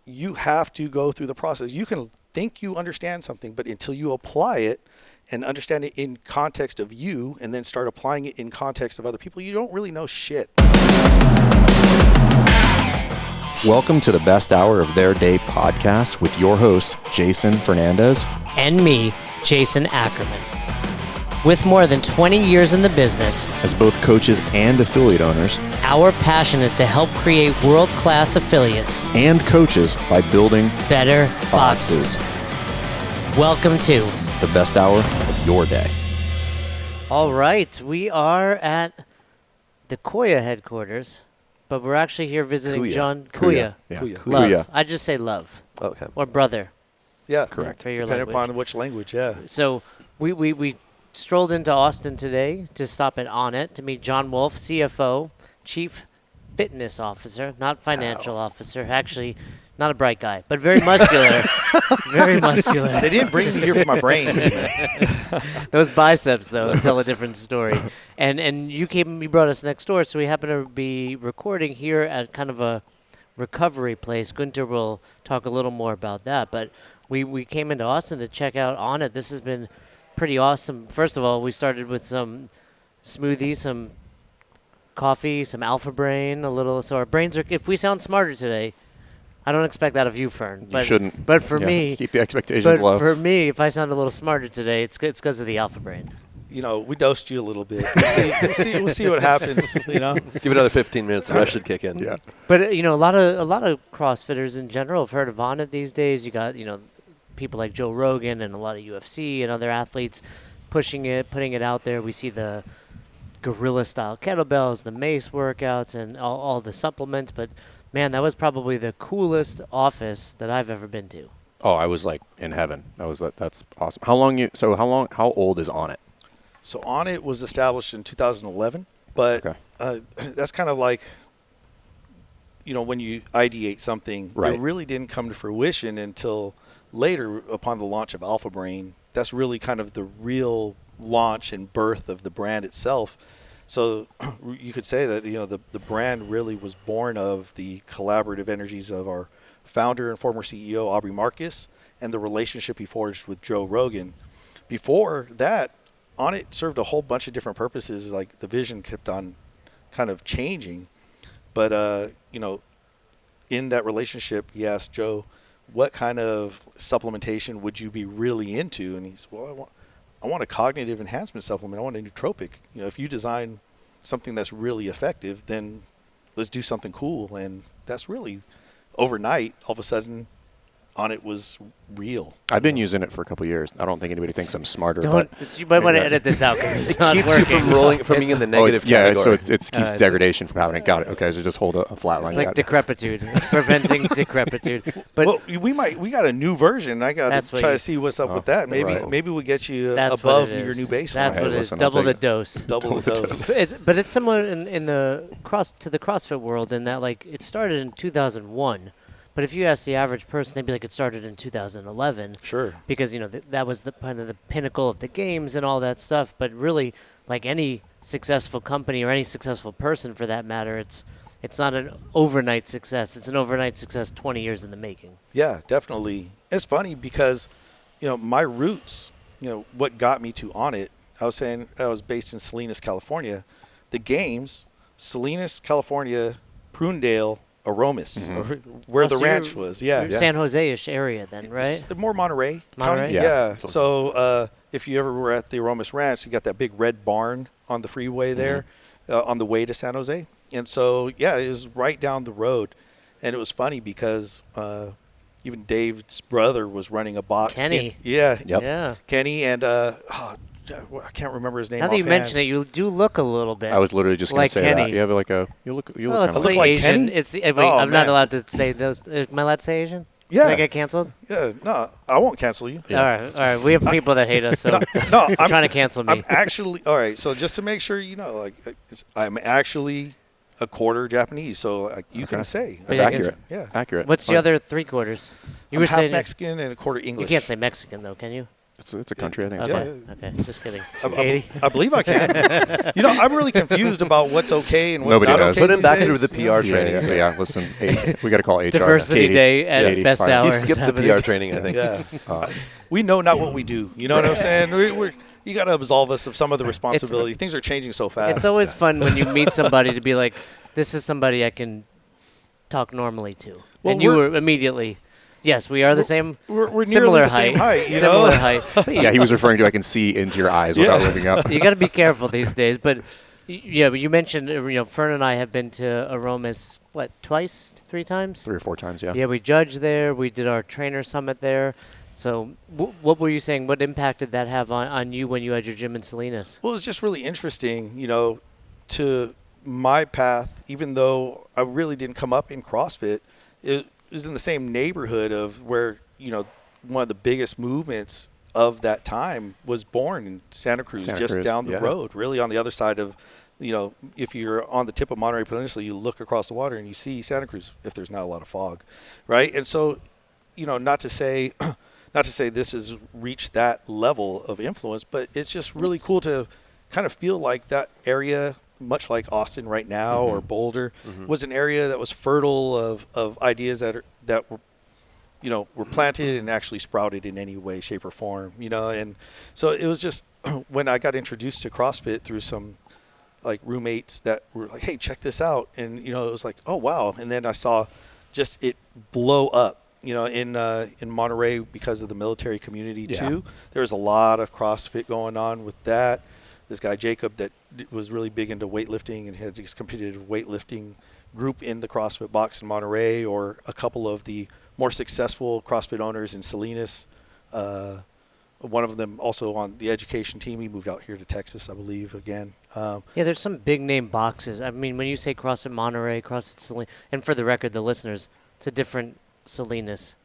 you have to go through the process. You can think you understand something, but until you apply it and understand it in context of you and then start applying it in context of other people, you don't really know shit. Welcome to the best hour of their day podcast with your hosts, Jason Fernandez and me, Jason Ackerman. With more than 20 years in the business, as both coaches and affiliate owners, our passion is to help create world-class affiliates and coaches by building better boxes. Welcome to the best hour of your day. All right, we are at the Koya headquarters, but we're actually here visiting John Koya. Yeah. Love. Kuya. I just say love. Okay. Or brother. Yeah, correct. For your depending language. upon which language, yeah. So we strolled into Austin today to stop at Onnit to meet John Wolf, CFO, Chief Fitness Officer, not financial officer. Actually, not a bright guy, but very muscular. Very muscular. They didn't bring me here for my brains. Those biceps, though, tell a different story. And you brought us next door, so we happen to be recording here at kind of a recovery place. Gunter will talk a little more about that, but we came into Austin to check out Onnit. This has been pretty awesome. First of all, we started with some smoothies, some coffee, some Alpha Brain, a little. So our brains are. If we sound smarter today, I don't expect that of you, Fern. You shouldn't. But for me, keep the expectations but low. for me, if I sound a little smarter today, it's because of the Alpha Brain. You know, we dosed you a little bit. We'll see what happens. You know, give it another 15 minutes. The rest should kick in. Yeah. But a lot of CrossFitters in general have heard of Onnit these days. You got people like Joe Rogan and a lot of UFC and other athletes pushing it, putting it out there. We see the gorilla-style kettlebells, the mace workouts, and all the supplements. But, man, that was probably the coolest office that I've ever been to. Oh, I was like in heaven. That's awesome. How old is Onnit? So Onnit was established in 2011, but that's kind of like, when you ideate something, right. It really didn't come to fruition until later upon the launch of Alpha Brain. That's really kind of the real launch and birth of the brand itself. So you could say that, the brand really was born of the collaborative energies of our founder and former CEO, Aubrey Marcus, and the relationship he forged with Joe Rogan. Before that, Onnit served a whole bunch of different purposes. Like the vision kept on kind of changing. But, in that relationship, he asked Joe, what kind of supplementation would you be really into? And he said, well, I want a cognitive enhancement supplement. I want a nootropic. If you design something that's really effective, then let's do something cool. And that's really overnight, all of a sudden, Onnit was real. I've been using it for a couple of years. I don't think anybody thinks I'm smarter. You might want to edit this out because it's not keeps working. you from being in the negative category. So it keeps degradation from happening. Got it. Okay, so just hold a flat line. It's like decrepitude. It's preventing decrepitude. But we got a new version. I got to try to see what's up with that. Maybe we'll get you above your new baseline. That's what it is. Double the dose. Double the dose. It's similar in the CrossFit world in that it started in 2001. But if you ask the average person, they'd be like, it started in 2011. Sure. Because, that was the kind of the pinnacle of the games and all that stuff. But really, like any successful company or any successful person for that matter, it's not an overnight success. It's an overnight success 20 years in the making. Yeah, definitely. It's funny because, my roots, what got me to Onnit, I was saying I was based in Salinas, California. The games, Salinas, California, Prunedale, Aromas, where the ranch was. Yeah. San Jose-ish area then, right? It's more Monterey. Monterey? Yeah. So if you ever were at the Aromas Ranch, you got that big red barn on the freeway there on the way to San Jose. And so, it was right down the road. And it was funny because even Dave's brother was running a box. Kenny. Yeah. Kenny and I can't remember his name. Now that you mention it, you do look a little bit. I was literally just going to say Kenny. that. You have you look kind it's of like like Asian. Kenny? I'm not allowed to say those. Am I allowed to say Asian? Yeah. Did I get canceled? Yeah. No, I won't cancel you. Yeah. All right. We have people that hate us, so I'm trying to cancel me. I'm actually all right. So just to make sure I'm actually a quarter Japanese, so you can say that's accurate. Yeah, accurate. What's the other 3/4? I'm half Mexican and a quarter English. You can't say Mexican though, can you? It's a country, I think. Okay. Yeah. Okay. Just kidding. I believe I can. I'm really confused about what's okay and what's Nobody not does. okay. Put him these back days. into the PR training. Listen, we got to call HR. Diversity Katie. Day at Katie, Best fine. Hour. He is skipped the happening. PR training, I think. Yeah. We know not what we do. You know what I'm saying? You got to absolve us of some of the responsibility. Things are changing so fast. It's always fun when you meet somebody to be like, this is somebody I can talk normally to. Well, and you were immediately, yes, we are the same, we're nearly similar the same height, you similar know? height. But Yeah, he was referring to I can see into your eyes without looking up. you got to be careful these days. But yeah, but you mentioned, Fern and I have been to Aromas, twice, 3 times? 3 or 4 times, yeah. Yeah, we judged there. We did our trainer summit there. So what were you saying? What impact did that have on you when you had your gym in Salinas? Well, it's just really interesting, to my path, even though I really didn't come up in CrossFit, it was in the same neighborhood of where, one of the biggest movements of that time was born in Santa Cruz, just down the road, really on the other side of, if you're on the tip of Monterey Peninsula, you look across the water and you see Santa Cruz if there's not a lot of fog, right? And so, not to say this has reached that level of influence, but it's just really cool to kind of feel like that area, much like Austin right now or Boulder, was an area that was fertile of ideas that were, were planted and actually sprouted in any way, shape, or form, and so it was just when I got introduced to CrossFit through some like roommates that were like, hey, check this out, and it was like, oh wow, and then I saw just it blow up. In Monterey, because of the military community too, there was a lot of CrossFit going on with that. This guy Jacob that was really big into weightlifting and had this competitive weightlifting group in the CrossFit box in Monterey, or a couple of the more successful CrossFit owners in Salinas. One of them also on the education team. He moved out here to Texas, I believe, again. Yeah, there's some big name boxes. I mean, when you say CrossFit Monterey, CrossFit Salinas, and for the record, the listeners, it's a different Salinas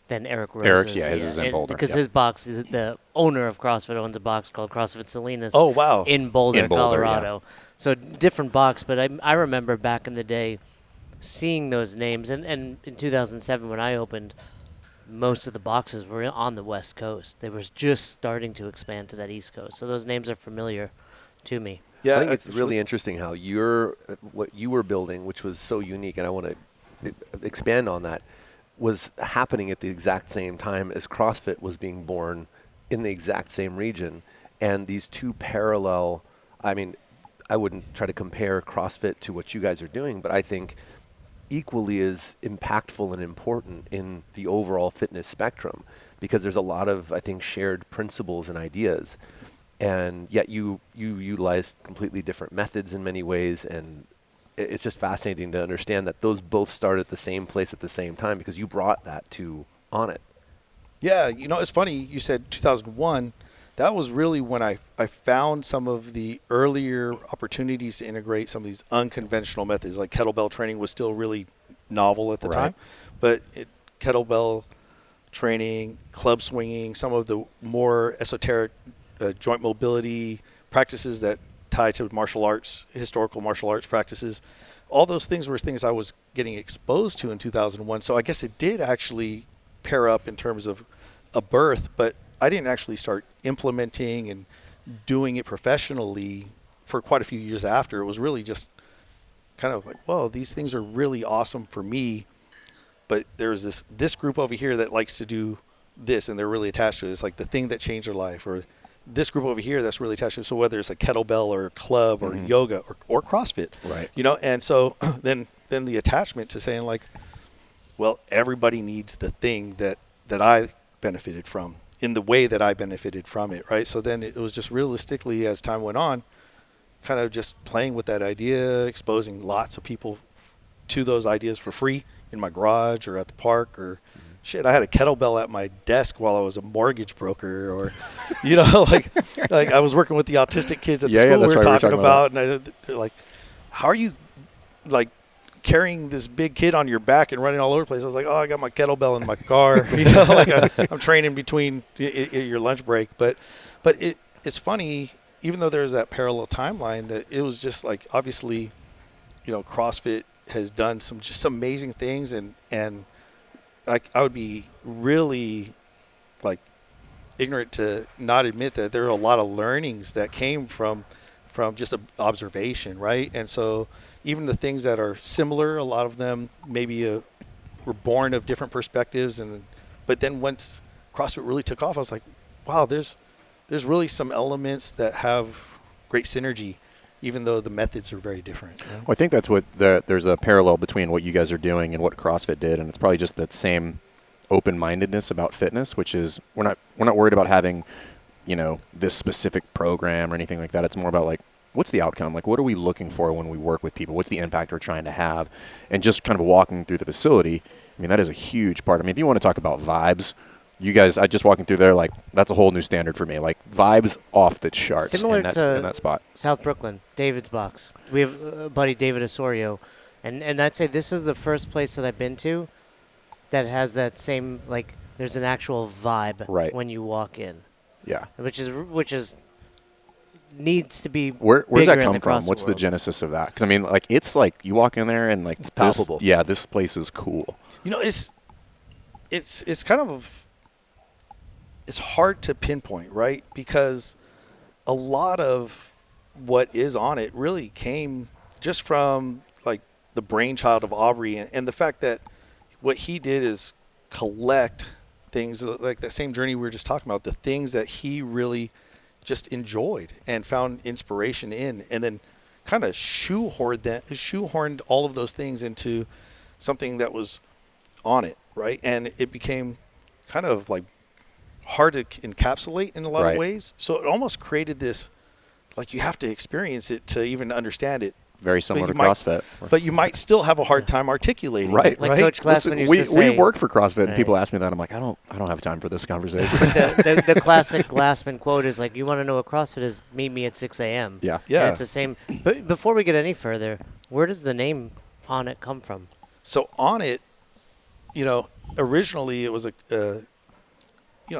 than Eric Rose's. His is in Boulder. Because his box, is the owner of CrossFit owns a box called CrossFit Salinas. Oh, wow. In Boulder, Boulder, Colorado. So different box, but I remember back in the day seeing those names. And in 2007 when I opened, most of the boxes were on the West Coast. They were just starting to expand to that East Coast. So those names are familiar to me. Yeah, I think it's really interesting how what you were building, which was so unique, and I want to expand on that, was happening at the exact same time as CrossFit was being born in the exact same region. And these two parallel, I mean, I wouldn't try to compare CrossFit to what you guys are doing, but I think equally as impactful and important in the overall fitness spectrum, because there's a lot of, I think, shared principles and ideas. And yet you utilize completely different methods in many ways, and it's just fascinating to understand that those both start at the same place at the same time, because you brought that to Onnit. Yeah, it's funny. You said 2001. That was really when I found some of the earlier opportunities to integrate some of these unconventional methods. Like kettlebell training was still really novel at the time, but kettlebell training, club swinging, some of the more esoteric joint mobility practices that tie to martial arts, historical martial arts practices. All those things were things I was getting exposed to in 2001. So I guess it did actually pair up in terms of a birth, but I didn't actually start implementing and doing it professionally for quite a few years after. It was really just kind of like, well, these things are really awesome for me, but there's this group over here that likes to do this and they're really attached to it. It's like the thing that changed their life, or this group over here that's really attached to it. So whether it's a kettlebell or a club or yoga or CrossFit, right? And so then the attachment to saying like, well, everybody needs the thing that I benefited from in the way that I benefited from it, right? So then it was just realistically, as time went on, kind of just playing with that idea, exposing lots of people to those ideas for free in my garage or at the park, or shit, I had a kettlebell at my desk while I was a mortgage broker, or like I was working with the autistic kids at the school we were talking about, and they're like, how are you like carrying this big kid on your back and running all over the place? I was like, oh, I got my kettlebell in my car, I'm training between your lunch break. But it's funny, even though there's that parallel timeline, that it was just like, obviously, CrossFit has done some amazing things, and I would be really like ignorant to not admit that there are a lot of learnings that came from just observation, right? And so even the things that are similar, a lot of them maybe were born of different perspectives. But then once CrossFit really took off, I was like, wow, there's really some elements that have great synergy, even though the methods are very different. Well, I think that's what there's a parallel between what you guys are doing and what CrossFit did, and it's probably just that same open-mindedness about fitness, which is we're not worried about having, this specific program or anything like that. It's more about like, what's the outcome? Like, what are we looking for when we work with people? What's the impact we're trying to have? And just kind of walking through the facility, I mean, that is a huge part. I mean, if you want to talk about vibes, you guys, I just walking through there, like, that's a whole new standard for me. Like, vibes off the charts Similar in that spot. South Brooklyn, David's Box. We have a buddy, David Osorio, and I'd say this is the first place that I've been to that has that same, like, there's an actual vibe when you walk in. Yeah. Which is needs to be Where's bigger that in come the from? CrossFit What's the world. genesis of that? Because, I mean, like, it's like you walk in there and, like, it's palpable. This place is cool. It's kind of, it's hard to pinpoint, right? Because a lot of what is on it really came just from like the brainchild of Aubrey, and the fact that what he did is collect things like that same journey we were just talking about, the things that he really just enjoyed and found inspiration in, and then kind of shoehorned all of those things into something that was on it, right? And it became kind of like hard to encapsulate in a lot of ways. So it almost created this, like, you have to experience it to even understand it. Very similar to CrossFit. But you might still have a hard time articulating it, Like right? Coach Glassman used to say. We work for CrossFit, and people ask me that. I'm like, I don't have time for this conversation. the classic Glassman quote is like, you want to know what CrossFit is, meet me at 6 a.m. Yeah. Yeah. And it's the same. But before we get any further, where does the name Onnit come from? So Onnit, originally it was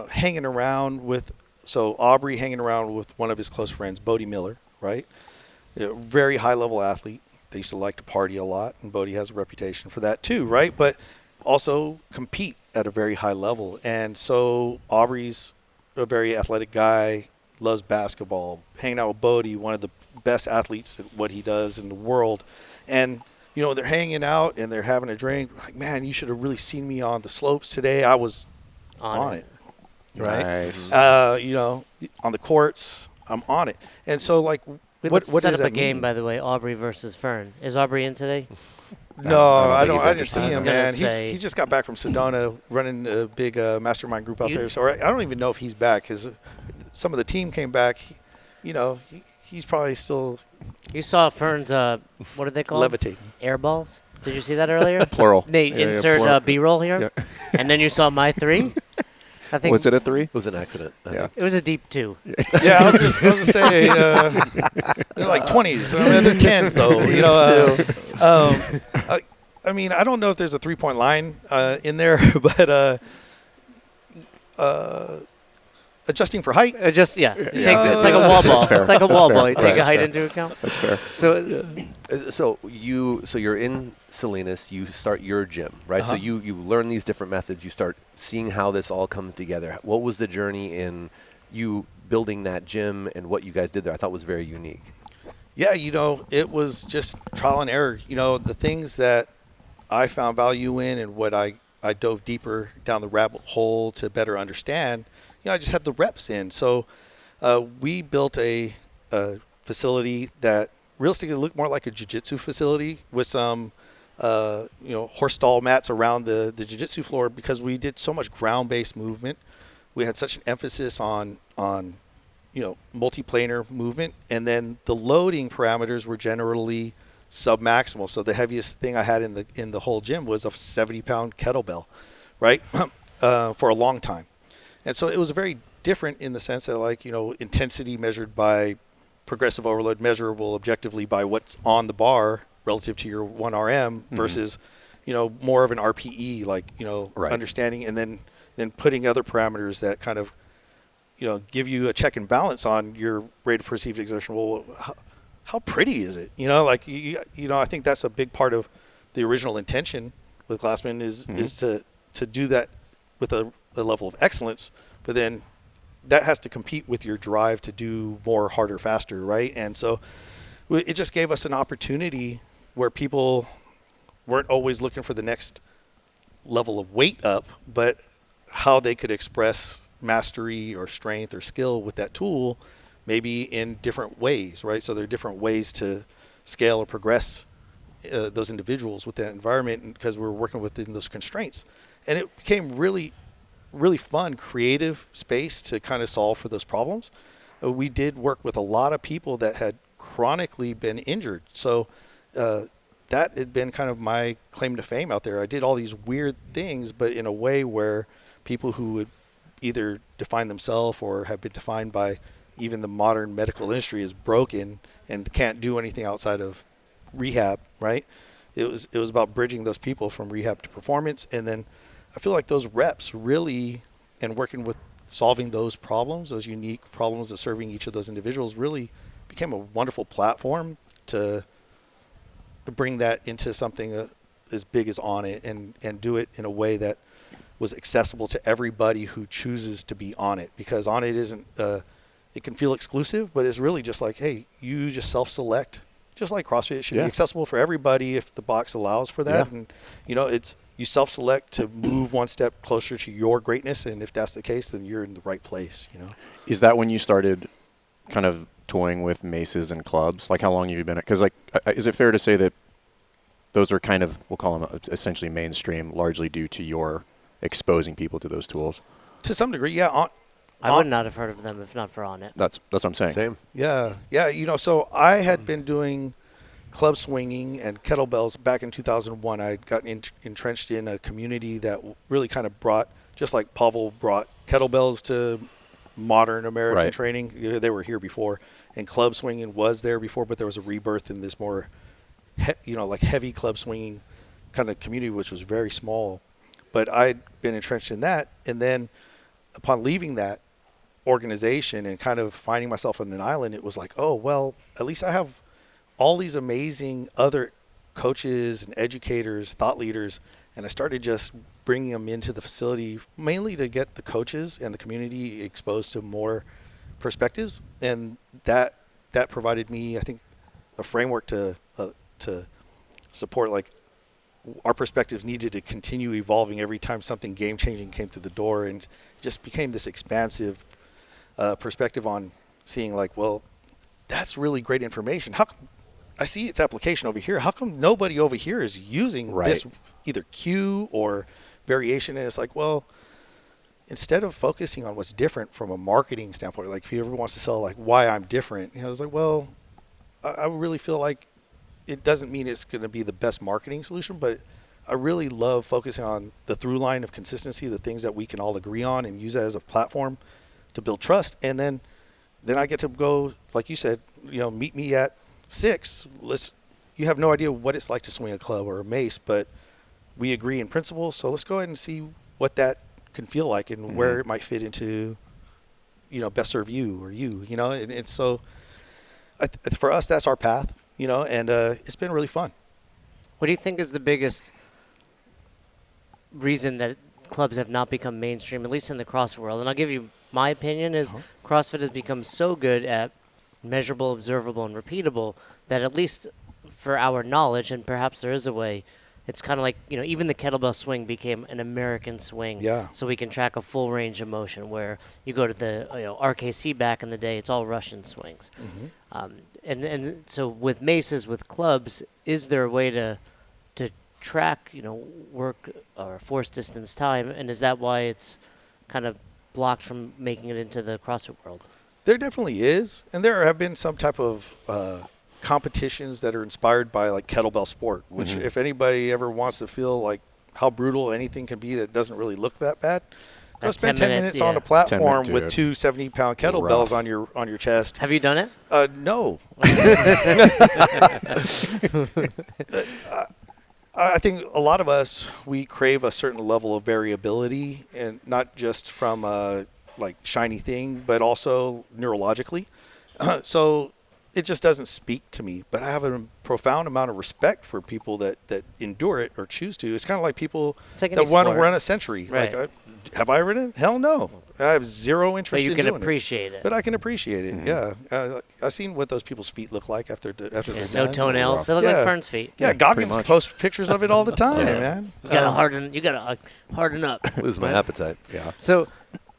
hanging around with, Aubrey hanging around with one of his close friends, Bodie Miller, right? A very high-level athlete. They used to like to party a lot, and Bodie has a reputation for that too, right? But also compete at a very high level. And so Aubrey's a very athletic guy, loves basketball, hanging out with Bodie, one of the best athletes at what he does in the world. And, they're hanging out and they're having a drink. Like, man, you should have really seen me on the slopes today. I was on it. Right? Nice. On the courts, I'm on it. And so, like, what set does up that a game, mean? by the way, Aubrey versus Fern. Is Aubrey in today? No, I didn't see I was him, gonna man. say- He just got back from Sedona, running a big mastermind group out there. So I don't even know if he's back, because some of the team came back. He's probably still You saw Fern's, what did they call them? levitating. Air balls? Did you see that earlier? Plural. Nate, Yeah, insert plural. B-roll here. Yeah. And then you saw my 3. I think Was it a 3? It was an accident. I Yeah. think. it was a deep 2. Yeah, I was just going to say they're like 20s. I mean, they're 10s though. I mean, I don't know if there's a 3-point line in there, but adjusting for height. It's like a wall ball. fair. It's like a That's wall fair. ball. You take That's a height fair. into account. That's fair. So So you're in Salinas. You start your gym, right? So you learn these different methods. You start seeing how this all comes together. What was the journey in you building that gym and what you guys did there? I thought was very unique. Yeah, it was just trial and error. The things that I found value in and what I dove deeper down the rabbit hole to better understand, I just had the reps in. So we built a facility that realistically looked more like a jiu-jitsu facility with some, horse stall mats around the jiu-jitsu floor, because we did so much ground-based movement. We had such an emphasis on multiplanar movement, and then the loading parameters were generally submaximal. So the heaviest thing I had in the whole gym was a 70-pound kettlebell, right, for a long time. And so it was very different in the sense that, intensity measured by progressive overload, measurable objectively by what's on the bar relative to your 1RM versus, more of an RPE, understanding, and then putting other parameters that kind of, give you a check and balance on your rate of perceived exertion. Well, how pretty is it? I think that's a big part of the original intention with Glassman is to do that with a level of excellence, but then that has to compete with your drive to do more, harder, faster, right? And so it just gave us an opportunity where people weren't always looking for the next level of weight up, but how they could express mastery or strength or skill with that tool, maybe in different ways, right? So there are different ways to scale or progress those individuals with that environment, because we're working within those constraints. And it became really, really fun, creative space to kind of solve for those problems. We did work with a lot of people that had chronically been injured. So that had been kind of my claim to fame out there. I did all these weird things, but in a way where people who would either define themselves or have been defined by even the modern medical industry as broken and can't do anything outside of rehab, right? It was about bridging those people from rehab to performance. And then I feel like those reps really, and working with solving those problems, those unique problems of serving each of those individuals, really became a wonderful platform to bring that into something as big as Onnit, and do it in a way that was accessible to everybody who chooses to be on it. Because Onnit isn't, it can feel exclusive, but it's really just like, hey, you just self-select. Just like CrossFit, it should be accessible for everybody if the box allows for that. And, it's you self-select to move one step closer to your greatness. And if that's the case, then you're in the right place, Is that when you started kind of toying with maces and clubs? Like, how long have you been at? Because, like, is it fair to say that those are kind of, we'll call them essentially mainstream, largely due to your exposing people to those tools? To some degree, yeah. I would not have heard of them if not for Onnit. That's what I'm saying. Same. Yeah. So I had been doing club swinging and kettlebells back in 2001. I had gotten entrenched in a community that really kind of brought, just like Pavel brought kettlebells to modern American training. They were here before, and club swinging was there before, but there was a rebirth in this more, like heavy club swinging kind of community, which was very small. But I'd been entrenched in that, and then upon leaving that organization and kind of finding myself on an island, it was like, oh, well, at least I have all these amazing other coaches and educators, thought leaders, and I started just bringing them into the facility mainly to get the coaches and the community exposed to more perspectives, and that provided me, I think, a framework to support, like, our perspectives needed to continue evolving every time something game-changing came through the door, and just became this expansive perspective on seeing, like, well, that's really great information. How come I see its application over here? How come nobody over here is using this either cue or variation? And it's like, well, instead of focusing on what's different from a marketing standpoint, like whoever wants to sell like why I'm different, it's like, well, I really feel like it doesn't mean it's going to be the best marketing solution, but I really love focusing on the through line of consistency, the things that we can all agree on, and use that as a platform to build trust. And then I get to go, like you said, meet me at 6. You have no idea what it's like to swing a club or a mace, but we agree in principle. So let's go ahead and see what that can feel like and where it might fit into, best serve you or you, and so for us, that's our path, and it's been really fun. What do you think is the biggest reason that clubs have not become mainstream, at least in the CrossFit world? And I'll give you my opinion is CrossFit has become so good at measurable, observable, and repeatable that at least for our knowledge, and perhaps there is a way, it's kind of like, even the kettlebell swing became an American swing. Yeah. So we can track a full range of motion, where you go to the RKC back in the day, it's all Russian swings. And so with maces, with clubs, is there a way to track, work or force distance time? And is that why it's kind of blocked from making it into the CrossFit world? There definitely is, and there have been some type of competitions that are inspired by like kettlebell sport, which if anybody ever wants to feel like how brutal anything can be that doesn't really look that bad, go spend 10 minutes on a platform with two 70-pound kettlebells on your chest. Have you done it? No. I think a lot of us, we crave a certain level of variability, and not just from like shiny thing, but also neurologically. So it just doesn't speak to me, but I have a profound amount of respect for people that endure it or choose to. It's kind of like people like that want to sport. run a century. Right. Like, have I ridden? Hell no. I have zero interest But you in can doing appreciate it. But I can appreciate it. Yeah, I've seen what those people's feet look like after they're No done. toenails. They look like Fern's feet. Yeah, Goggins much. posts pictures of it all the time, man. You gotta harden. You gotta harden up. Lose my appetite. Yeah. So,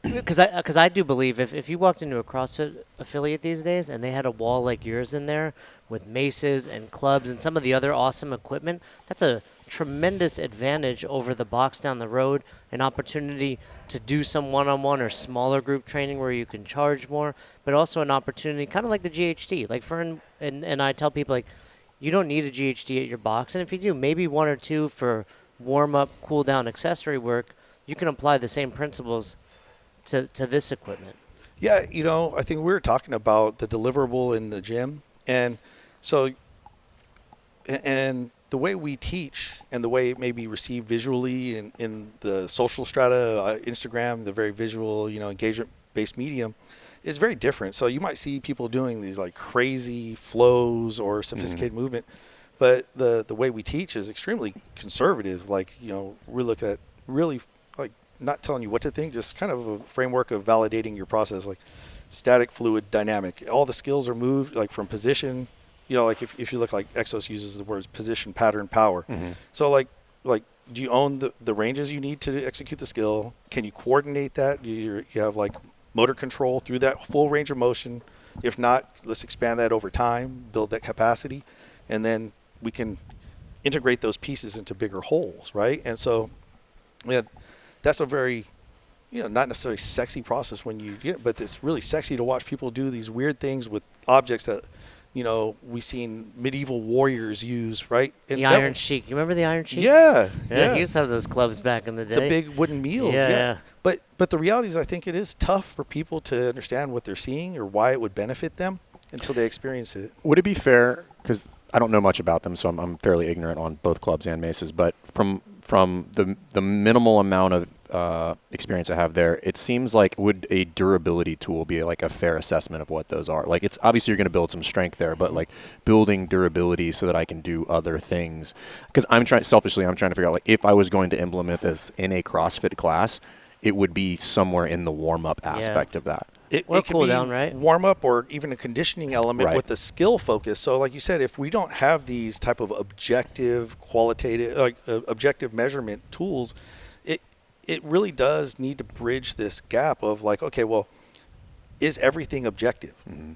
because I do believe if you walked into a CrossFit affiliate these days and they had a wall like yours in there with maces and clubs and some of the other awesome equipment, that's a tremendous advantage over the box down the road, an opportunity to do some one-on-one or smaller group training where you can charge more, but also an opportunity kind of like the GHD. Like Fern and I tell people, like, you don't need a GHD at your box, and if you do, maybe one or two for warm-up, cool-down accessory work, you can apply the same principles to this equipment. Yeah, I think we were talking about the deliverable in the gym, and so, and the way we teach and the way it may be received visually in the social strata, Instagram, the very visual, engagement-based medium, is very different. So you might see people doing these like crazy flows or sophisticated movement, but the way we teach is extremely conservative. Like, we look at really like not telling you what to think, just kind of a framework of validating your process, like static, fluid, dynamic. All the skills are moved like from position. Like if you look, like Exos uses the words position, pattern, power. So like do you own the ranges you need to execute the skill? Can you coordinate that? You have like motor control through that full range of motion? If not, let's expand that over time, build that capacity, and then we can integrate those pieces into bigger wholes, right? And so, that's a very, not necessarily sexy process when you get it, but it's really sexy to watch people do these weird things with objects that, we've seen medieval warriors use, right? And The Iron Sheik. You remember the Iron Sheik? Yeah. He used to have those clubs back in the day. The big wooden meals. Yeah. But the reality is, I think it is tough for people to understand what they're seeing or why it would benefit them until they experience it. Would it be fair, because I don't know much about them, so I'm fairly ignorant on both clubs and maces, but from the minimal amount of experience I have there, it seems like would a durability tool be like a fair assessment of what those are? Like, it's obviously you're going to build some strength there, but like building durability so that I can do other things. Because I'm trying to figure out, like, if I was going to implement this in a CrossFit class, it would be somewhere in the warm-up aspect of that. It Or could cool be down, right? warm up or even a conditioning element Right. with the skill focus. So like you said, if we don't have these type of objective, qualitative, objective measurement tools, it really does need to bridge this gap of like, okay, well, is everything objective?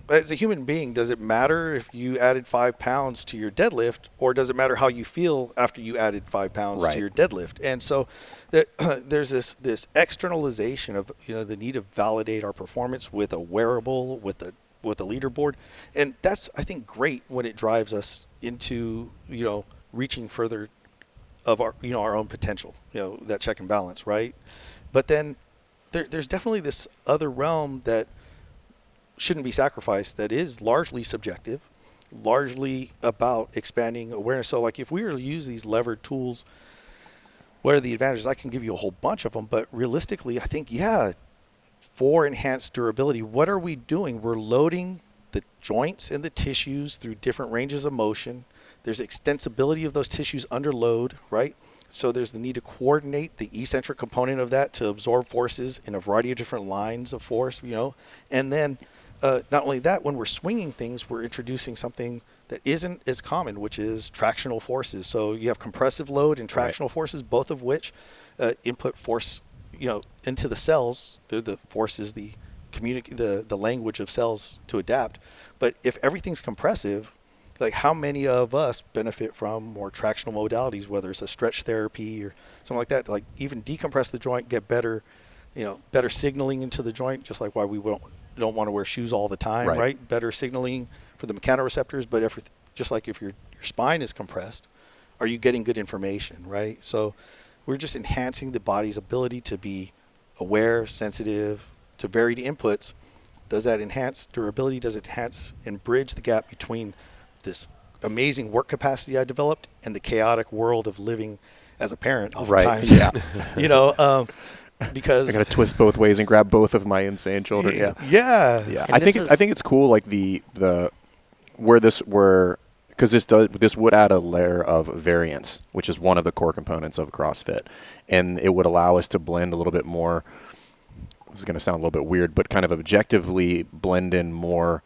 As a human being, does it matter if you added 5 pounds to your deadlift, or does it matter how you feel after you added 5 pounds to your deadlift? And so there's this externalization of the need to validate our performance with a wearable, with a leaderboard, and that's, I think, great when it drives us into reaching further of our our own potential, that check and balance, right? But then there's definitely this other realm that shouldn't be sacrificed, that is largely subjective, largely about expanding awareness. So like if we were to use these levered tools, what are the advantages? I can give you a whole bunch of them, but realistically, I think, for enhanced durability, what are we doing? We're loading the joints and the tissues through different ranges of motion. There's extensibility of those tissues under load, right? So there's the need to coordinate the eccentric component of that to absorb forces in a variety of different lines of force, and then not only that, when we're swinging things, we're introducing something that isn't as common, which is tractional forces. So you have compressive load and tractional forces, both of which input force, into the cells. The force is the language of cells to adapt. But if everything's compressive, like how many of us benefit from more tractional modalities, whether it's a stretch therapy or something like that, to like even decompress the joint, get better signaling into the joint, just like why we don't want to wear shoes all the time, right? Better signaling for the mechanoreceptors, but just like if your spine is compressed, are you getting good information, right? So we're just enhancing the body's ability to be aware, sensitive to varied inputs. Does that enhance durability? Does it enhance and bridge the gap between this amazing work capacity I developed and the chaotic world of living as a parent oftentimes? Right. Yeah. Because I got to twist both ways and grab both of my insane children. Yeah. I think it's cool, like because this would add a layer of variance, which is one of the core components of CrossFit, and it would allow us to blend a little bit more this is going to sound a little bit weird, but kind of objectively blend in more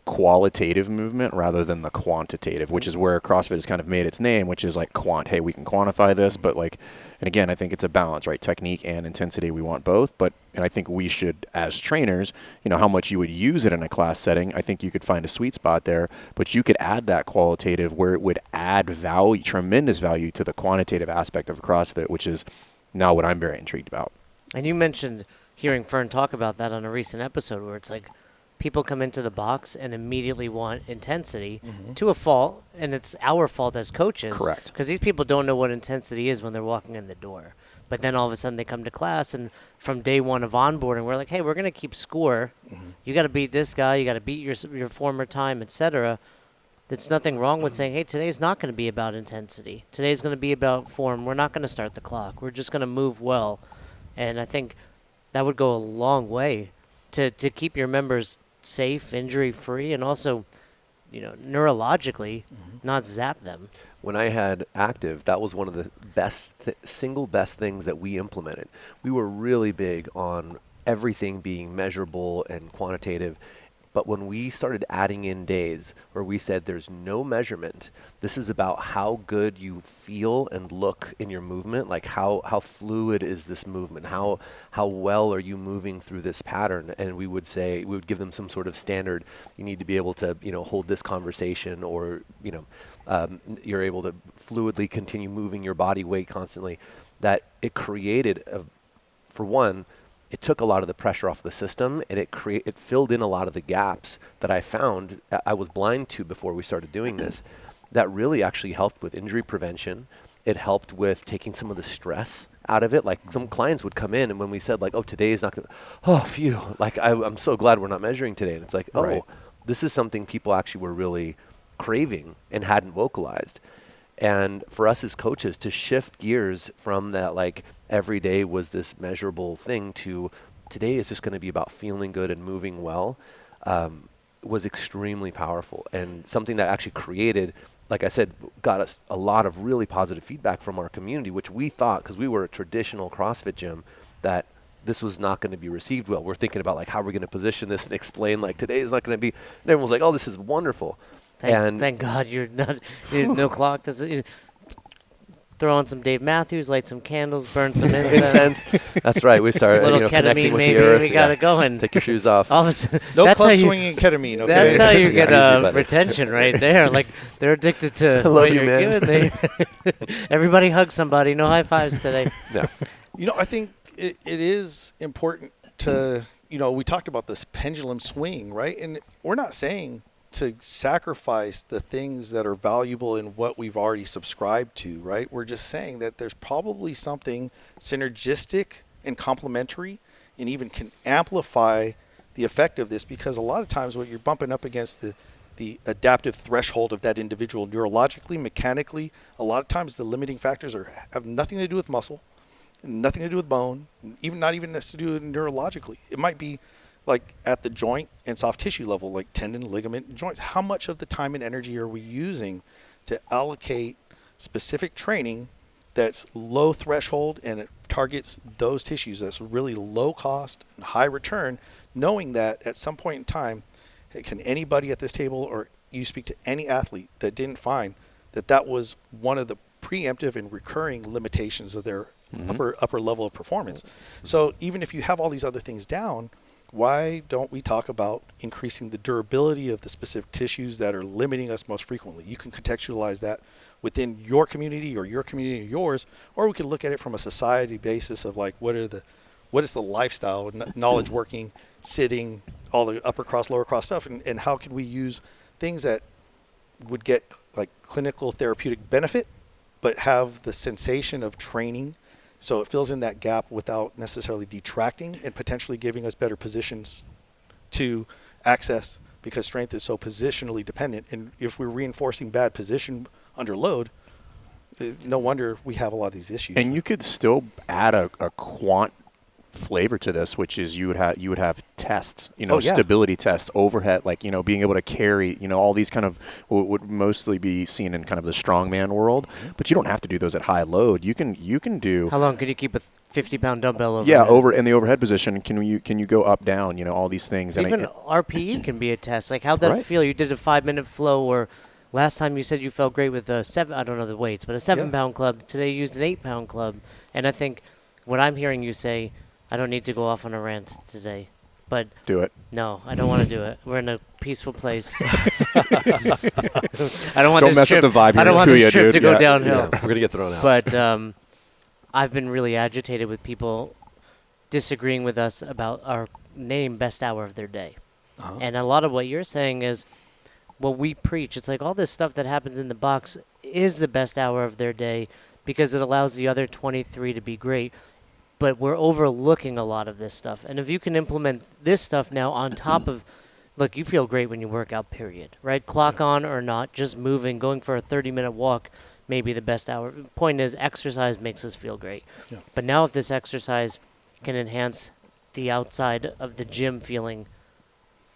qualitative movement rather than the quantitative, which is where CrossFit has kind of made its name, which is like hey, we can quantify this, but like, and again, I think it's a balance, right? Technique and intensity, we want both, and I think we should, as trainers, how much you would use it in a class setting, I think you could find a sweet spot there, but you could add that qualitative where it would add value, tremendous value to the quantitative aspect of CrossFit, which is now what I'm very intrigued about. And you mentioned hearing Fern talk about that on a recent episode where it's like people come into the box and immediately want intensity to a fault, and it's our fault as coaches. Correct. Because these people don't know what intensity is when they're walking in the door. But then all of a sudden they come to class, and from day one of onboarding, we're like, hey, we're going to keep score. You got to beat this guy. You got to beat your former time, etc. There's nothing wrong with saying, hey, today's not going to be about intensity. Today's going to be about form. We're not going to start the clock. We're just going to move well. And I think that would go a long way to keep your members safe, injury-free, and also, neurologically not zap them. When I had active, that was one of the single best things that we implemented. We were really big on everything being measurable and quantitative. But when we started adding in days where we said there's no measurement, this is about how good you feel and look in your movement, like how fluid is this movement, how well are you moving through this pattern, and we would give them some sort of standard. You need to be able to hold this conversation, or you're able to fluidly continue moving your body weight constantly. That it created for one, it took a lot of the pressure off the system, and it filled in a lot of the gaps that I found I was blind to before we started doing this. That really actually helped with injury prevention. It helped with taking some of the stress out of it. Like some clients would come in, and when we said like, oh, today is not going to, oh, phew, like I'm so glad we're not measuring today. And it's like, oh, right. This is something people actually were really craving and hadn't vocalized. And for us as coaches to shift gears from that, like every day was this measurable thing, to today is just going to be about feeling good and moving well, was extremely powerful, and something that actually created, like I said, got us a lot of really positive feedback from our community, which we thought, because we were a traditional CrossFit gym, that this was not going to be received well. We're thinking about like how we're going to position this and explain like today is not going to be, and everyone's like, oh, this is wonderful. Thank God you're not, no clock. Throw on some Dave Matthews, light some candles, burn some incense. That's right. We started connecting ketamine, with maybe the earth. We got it going. Take your shoes off. All of a sudden, No club swinging ketamine. Okay. That's how you get easy, retention right there. Like they're addicted to I love what you, you're man. giving. Everybody hug somebody. No high fives today. Yeah. I think it is important to, we talked about this pendulum swing, right? And we're not saying to sacrifice the things that are valuable in what we've already subscribed to, right? We're just saying that there's probably something synergistic and complementary and even can amplify the effect of this, because a lot of times when you're bumping up against the adaptive threshold of that individual neurologically, mechanically, a lot of times the limiting factors have nothing to do with muscle, nothing to do with bone, not even to do with neurologically. It might be like at the joint and soft tissue level, like tendon, ligament, and joints. How much of the time and energy are we using to allocate specific training that's low threshold and it targets those tissues that's really low cost and high return, knowing that at some point in time, can anybody at this table, or you speak to any athlete that didn't find that was one of the preemptive and recurring limitations of their upper level of performance. So even if you have all these other things down, why don't we talk about increasing the durability of the specific tissues that are limiting us most frequently? You can contextualize that within your community or your community or yours, or we can look at it from a society basis of like, what is the lifestyle, knowledge working, sitting, all the upper cross, lower cross stuff, and how can we use things that would get like clinical therapeutic benefit, but have the sensation of training, so it fills in that gap without necessarily detracting and potentially giving us better positions to access, because strength is so positionally dependent. And if we're reinforcing bad position under load, no wonder we have a lot of these issues. And you could still add a quant flavor to this, which is you would have tests, Oh, yeah. stability tests, overhead, like, being able to carry, all these kind of what would mostly be seen in kind of the strongman world, but you don't have to do those at high load. You can do How long could you keep a 50-pound dumbbell over? yeah, over in the overhead position. Can you go up, down, all these things. And Even RPE can be a test. Like, how'd that Right. feel? You did a 5-minute flow, or last time you said you felt great with a 7, I don't know the weights, but a 7-pound club. Today you used an 8-pound club. And I think what I'm hearing you say, I don't need to go off on a rant today. But do it. no, I don't want to do it. We're in a peaceful place. I don't want Don't this mess trip, up the vibe I here, don't want Kuya, this trip dude. to go Yeah. downhill. Yeah, we're going to get thrown out. But I've been really agitated with people disagreeing with us about our name, best hour of their day. Uh-huh. And a lot of what you're saying is what we preach. It's like all this stuff that happens in the box is the best hour of their day because it allows the other 23 to be great. But we're overlooking a lot of this stuff. And if you can implement this stuff now on top of, look, you feel great when you work out, period, right? Clock on or not, just moving, going for a 30-minute walk may be the best hour. Point is, exercise makes us feel great. Yeah. But now if this exercise can enhance the outside of the gym feeling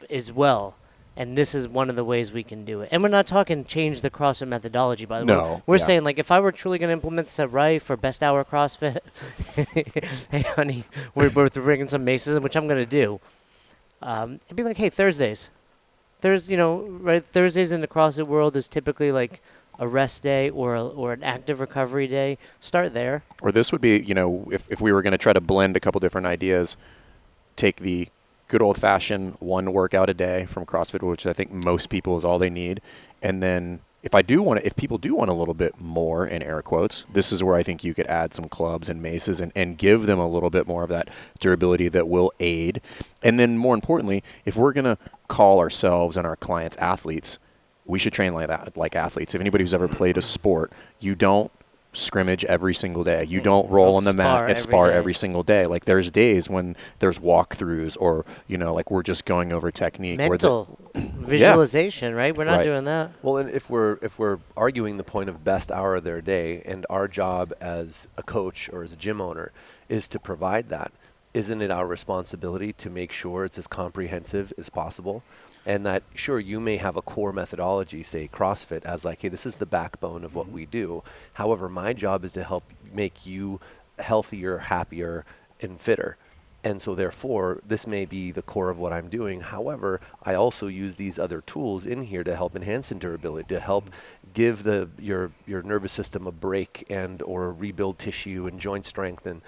as well, and this is one of the ways we can do it. And we're not talking change the CrossFit methodology, by the way. No, We're yeah. saying, like, if I were truly going to implement Sarai for best hour CrossFit, hey, honey, we're bringing some maces, which I'm going to do. It'd be like, hey, Thursdays. Right? Thursdays in the CrossFit world is typically like a rest day or an active recovery day. Start there. Or this would be, if we were going to try to blend a couple different ideas, take the good old-fashioned one workout a day from CrossFit, which I think most people is all they need, and then if people do want a little bit more, in air quotes, this is where I think you could add some clubs and maces and give them a little bit more of that durability that will aid. And then more importantly, if we're going to call ourselves and our clients athletes, we should train like that, like athletes. If anybody who's ever played a sport, you don't scrimmage every single day. You don't roll on the mat and spar every single day. Like, there's days when there's walkthroughs or, like we're just going over technique. Mental visualization, right? We're not Right. doing that. Well, and if we're arguing the point of best hour of their day, and our job as a coach or as a gym owner is to provide that, isn't it our responsibility to make sure it's as comprehensive as possible? And that, sure, you may have a core methodology, say CrossFit, as like, hey, this is the backbone of what we do. However, my job is to help make you healthier, happier, and fitter. And so therefore, this may be the core of what I'm doing. However, I also use these other tools in here to help enhance durability, to help give your nervous system a break and or rebuild tissue and joint strength and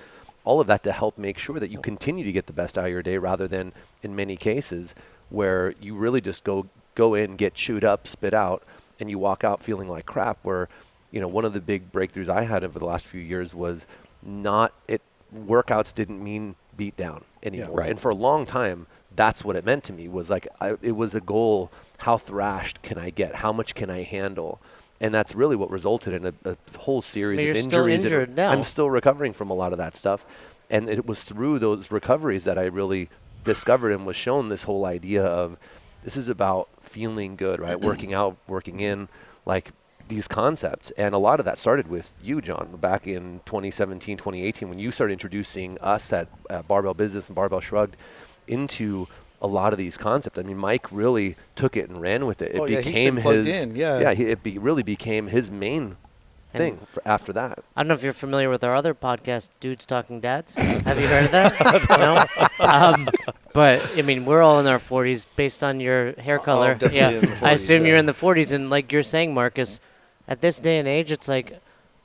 all of that to help make sure that you continue to get the best out of your day, rather than in many cases where you really just go in, get chewed up, spit out, and you walk out feeling like crap. Where, one of the big breakthroughs I had over the last few years was workouts didn't mean beat down anymore. Yeah, right. And for a long time, that's what it meant to me, was like, it was a goal. How thrashed can I get? How much can I handle? And that's really what resulted in a whole series of You're injuries. still injured now. I'm still recovering from a lot of that stuff. And it was through those recoveries that I really discovered and was shown this whole idea of, this is about feeling good, right? Working out, working in, like these concepts. And a lot of that started with you, John, back in 2017, 2018, when you started introducing us at Barbell Business and Barbell Shrugged into a lot of these concepts. I mean, Mike really took it and ran with it. It he's became been plugged his, in, yeah. really became his main thing after that. I don't know if you're familiar with our other podcast, Dudes Talking Dads. Have you heard of that? No? But, I mean, we're all in our 40s based on your hair color. definitely in the 40s, I assume you're yeah. in the 40s. And like you're saying, Marcus, at this day and age, it's like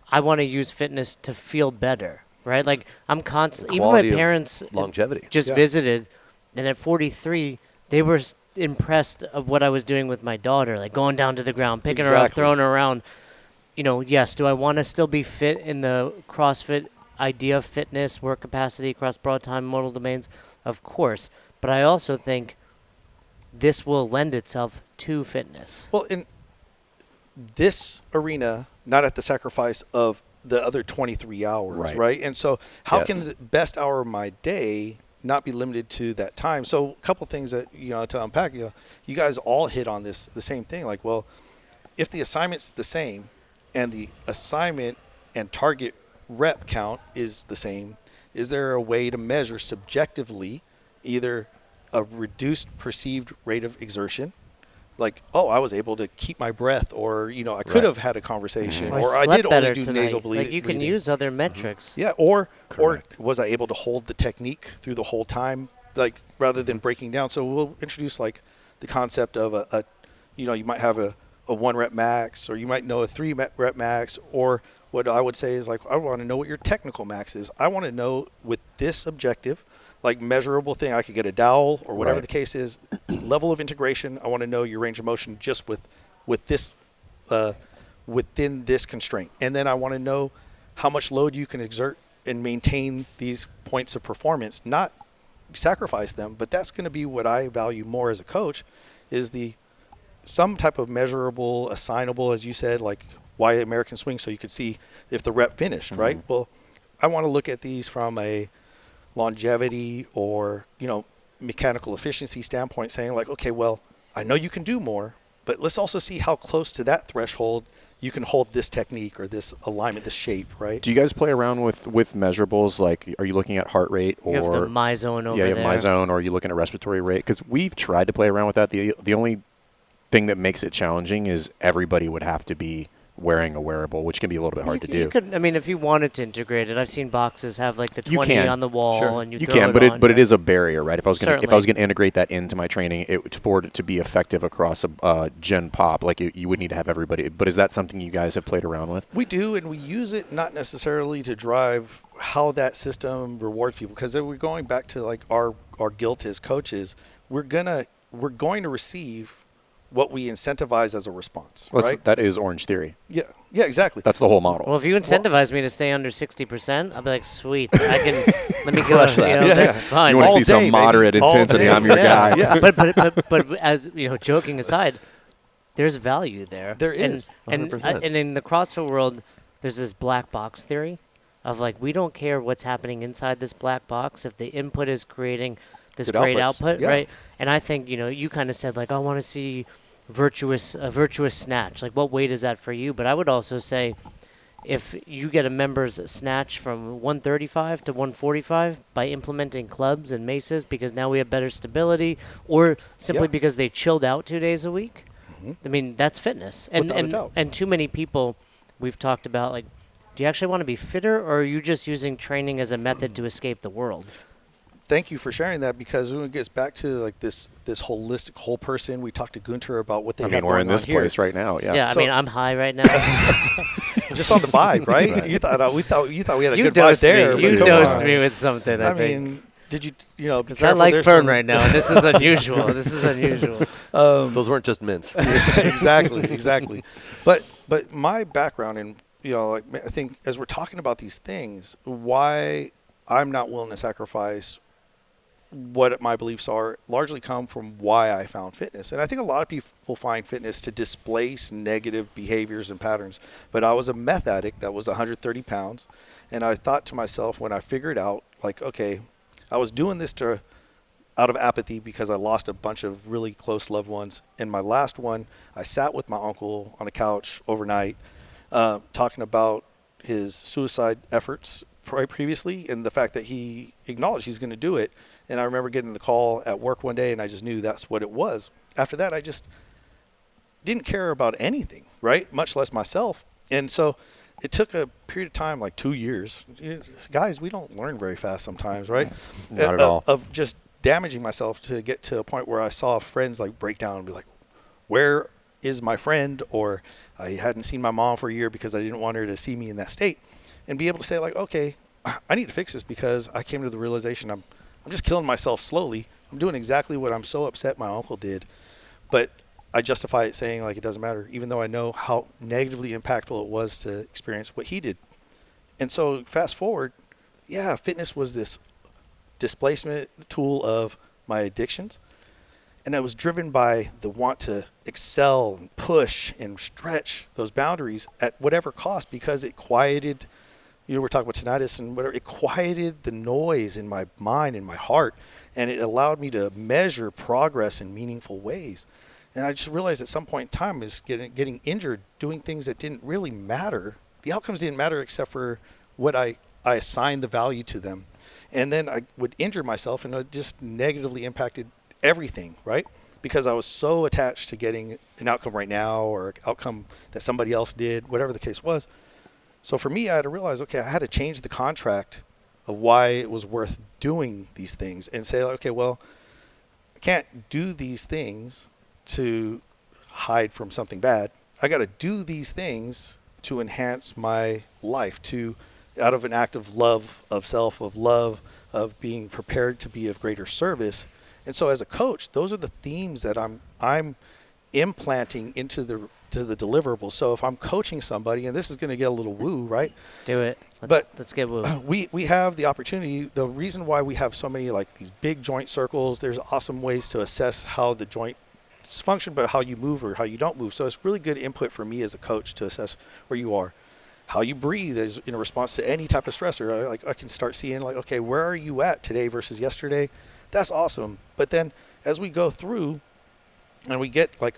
I want to use fitness to feel better, right? Like I'm constantly, even my Quality of parents longevity. just visited, and at 43, they were impressed of what I was doing with my daughter, like going down to the ground, picking her up, Exactly. throwing her around. Yes, do I want to still be fit in the CrossFit idea of fitness, work capacity across broad time modal domains? Of course. But I also think this will lend itself to fitness. Well, in this arena, not at the sacrifice of the other 23 hours, right? And so how Yes. can the best hour of my day not be limited to that time? So a couple things that, to unpack, you guys all hit on the same thing. Like, well, if the assignment's the same and the assignment and target rep count is the same, is there a way to measure subjectively either a reduced perceived rate of exertion, like, oh, I was able to keep my breath, or, you know, I could have had a conversation, Or or I slept did better only do tonight. nasal bleeding. Like you can use other metrics. Yeah, or Correct. was I able to hold the technique through the whole time, like rather than breaking down? So we'll introduce like the concept of a you know, you might have a 1 rep max, or you might know a 3 rep max, or what I would say is like, I want to know what your technical max is. I want to know with this objective, like measurable thing, I could get a dowel or whatever Right. the case is, level of integration. I want to know your range of motion just with this within this constraint. And then I want to know how much load you can exert and maintain these points of performance, not sacrifice them. But that's going to be what I value more as a coach, is some type of measurable, assignable, as you said, like why American swing, so you could see if the rep finished, right? Well, I want to look at these from a longevity or, you know, mechanical efficiency standpoint, saying like, okay, well, I know you can do more, but let's also see how close to that threshold you can hold this technique or this alignment, this shape, right? Do you guys play around with measurables? Like, are you looking at heart rate, or You have the MyZone over you have there. MyZone, or are you looking at respiratory rate? Because we've tried to play around with that. The only thing that makes it challenging is everybody would have to be wearing a wearable, which can be a little bit hard to do. You could, I mean, if you wanted to integrate it, I've seen boxes have like the You 20 can. on the wall, Sure. and you You throw can, it but on, it right? is a barrier, right? If I was going Certainly. to integrate that into my training, for it to be effective across a gen pop, like you would need to have everybody. But is that something you guys have played around with? We do, and we use it not necessarily to drive how that system rewards people, because we're going back to like our guilt as coaches. We're going to receive what we incentivize as a response, Well, right? that is Orange Theory. Yeah, exactly. That's the whole model. Well, if you incentivize me to stay under 60%, I'll be like, sweet, I can let me go. You know, Yeah. that's fine. You want to All see some day, moderate baby. All intensity? day. I'm your guy. Yeah. But as you know, joking aside, there's value there. There is, and 100%. and in the CrossFit world, there's this black box theory of like, we don't care what's happening inside this black box if the input is creating this Good great outputs. output, Yeah. right? And I think, you know, you kind of said like, I want to see a virtuous snatch. Like, what weight is that for you? But I would also say, if you get a member's snatch from 135 to 145 by implementing clubs and maces, because now we have better stability, or simply Yeah. because they chilled out 2 days a week, I mean, that's fitness. And Without a doubt. and too many people, we've talked about, like, do you actually want to be fitter, or are you just using training as a method to escape the world? Thank you for sharing that, because when it gets back to like this holistic whole person, we talked to Gunter about what they I have mean, we're going in this on here. place right now. Yeah. Yeah, So- I mean, I'm high right now. Just on the vibe, right? Right. You thought we had a You good vibe dosed there. me. but You come dosed on. me with something, I I think. mean, did you know? Be 'Cause I careful. like There's Fern some- right now, and this is unusual. This is unusual. Those weren't just mints. exactly. But my background, and you know, like, I think as we're talking about these things, why I'm not willing to sacrifice what my beliefs are largely come from why I found fitness. And I think a lot of people find fitness to displace negative behaviors and patterns. But I was a meth addict that was 130 pounds. And I thought to myself, when I figured out, like, okay, I was doing this out of apathy because I lost a bunch of really close loved ones. And my last one, I sat with my uncle on a couch overnight talking about his suicide efforts previously, and the fact that he acknowledged he's going to do it. And I remember getting the call at work one day, and I just knew that's what it was. After that, I just didn't care about anything, right? Much less myself. And so it took a period of time, like 2 years. Guys, we don't learn very fast sometimes, right? Not at all. Of just damaging myself to get to a point where I saw friends like break down and be like, where is my friend? Or I hadn't seen my mom for a year because I didn't want her to see me in that state. And be able to say, like, okay, I need to fix this, because I came to the realization I'm just killing myself slowly. I'm doing exactly what I'm so upset my uncle did. But I justify it saying, like, it doesn't matter, even though I know how negatively impactful it was to experience what he did. And so fast forward, yeah, fitness was this displacement tool of my addictions. And I was driven by the want to excel and push and stretch those boundaries at whatever cost, because it quieted, you know, we're talking about tinnitus and whatever, it quieted the noise in my mind and my heart, and it allowed me to measure progress in meaningful ways. And I just realized at some point in time is getting injured doing things that didn't really matter. The outcomes didn't matter except for what I assigned the value to them. And then I would injure myself, and it just negatively impacted everything, right? Because I was so attached to getting an outcome right now or an outcome that somebody else did, whatever the case was. So for me, I had to realize, okay, I had to change the contract of why it was worth doing these things and say, okay, well, I can't do these things to hide from something bad. I got to do these things to enhance my life, to out of an act of love of self, of love, of being prepared to be of greater service. And so as a coach, those are the themes that I'm implanting into the deliverables. So if I'm coaching somebody, and this is going to get a little woo, right? Do it. Let's get woo. We have the opportunity. The reason why we have so many like these big joint circles, there's awesome ways to assess how the joint function, but how you move or how you don't move. So it's really good input for me as a coach to assess where you are. How you breathe is in response to any type of stressor. I can start seeing like, okay, where are you at today versus yesterday? That's awesome. But then as we go through and we get like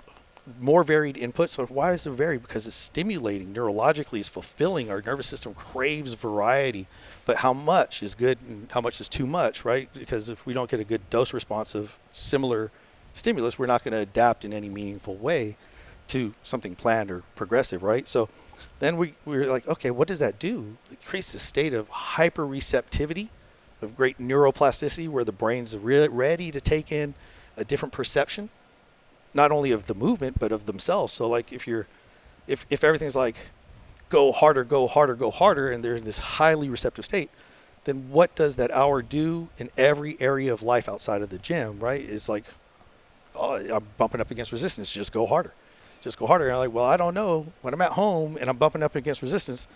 more varied input. So why is it varied? Because it's stimulating neurologically, it's fulfilling. Our nervous system craves variety, but how much is good and how much is too much, right? Because if we don't get a good dose response of similar stimulus, we're not going to adapt in any meaningful way to something planned or progressive, right? So then we're like, okay, what does that do? It creates a state of hyperreceptivity, of great neuroplasticity, where the brain's ready to take in a different perception, not only of the movement, but of themselves. So like if everything's like, go harder, go harder, go harder, and they're in this highly receptive state, then what does that hour do in every area of life outside of the gym, right? It's like, oh, I'm bumping up against resistance, just go harder. Just go harder. And I'm like, well, I don't know. When I'm at home and I'm bumping up against resistance,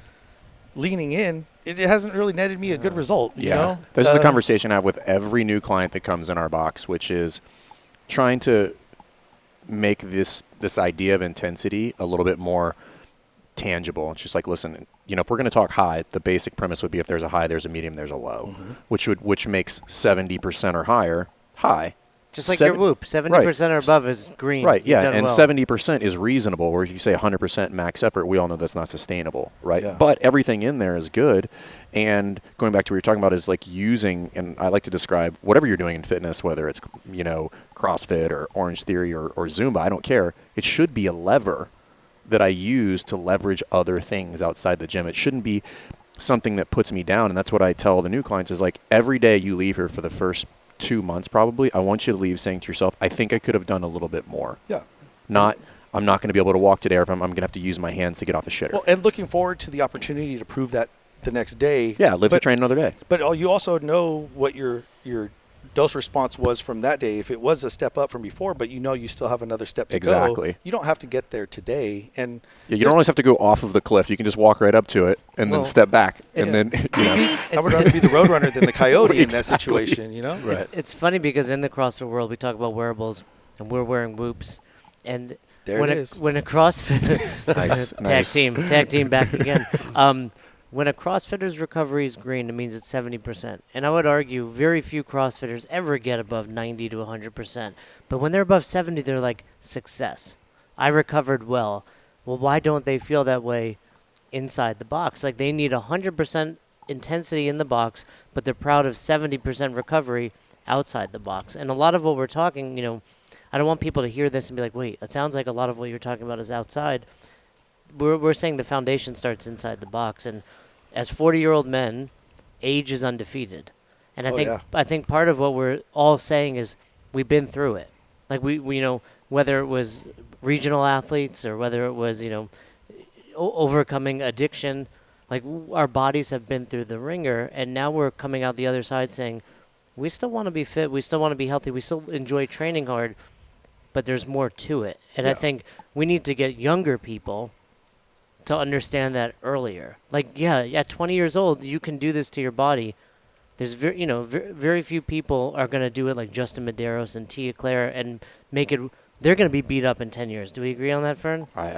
leaning in, it hasn't really netted me a good result. You know? This is a conversation I have with every new client that comes in our box, which is trying to make this idea of intensity a little bit more tangible. It's just like, listen, if we're going to talk high, the basic premise would be if there's a high, there's a medium, there's a low, which makes 70% or higher high. Just like your whoop, 70% or above is green. Right, yeah, and well. 70% is reasonable, or if you say 100% max effort, we all know that's not sustainable, right? Yeah. But everything in there is good, and going back to what you're talking about is like using, and I like to describe whatever you're doing in fitness, whether it's, CrossFit or Orange Theory or Zumba, I don't care. It should be a lever that I use to leverage other things outside the gym. It shouldn't be something that puts me down, and that's what I tell the new clients is like every day you leave here for the first 2 months probably, I want you to leave saying to yourself, I think I could have done a little bit more. Yeah. I'm not going to be able to walk today, or if I'm going to have to use my hands to get off the shitter. Well, and looking forward to the opportunity to prove that the next day. Yeah, live to train another day. But you also know what your dose response was from that day. If it was a step up from before, but you still have another step to go. You don't have to get there today. And you don't always have to go off of the cliff. You can just walk right up to it and then step back. And then, I would rather be the roadrunner than the coyote in that situation, Right. It's funny because in the CrossFit world, we talk about wearables, and we're wearing whoops. And when a CrossFit tag team back again. When a CrossFitter's recovery is green, it means it's 70%. And I would argue very few CrossFitters ever get above 90 to 100%. But when they're above 70, they're like, success. I recovered well. Well, why don't they feel that way inside the box? Like they need 100% intensity in the box, but they're proud of 70% recovery outside the box. And a lot of what we're talking, I don't want people to hear this and be like, wait, it sounds like a lot of what you're talking about is outside. We're saying the foundation starts inside the box, and as 40-year-old men, age is undefeated. And I think part of what we're all saying is we've been through it. Like we whether it was regional athletes or whether it was overcoming addiction, like our bodies have been through the ringer, and now we're coming out the other side saying we still want to be fit, we still want to be healthy, we still enjoy training hard, but there's more to it. And I think we need to get younger people to understand that earlier. Like, at 20 years old, you can do this to your body. There's very few people are going to do it like Justin Medeiros and Tia Claire and make it. They're going to be beat up in 10 years. Do we agree on that, Fern? Like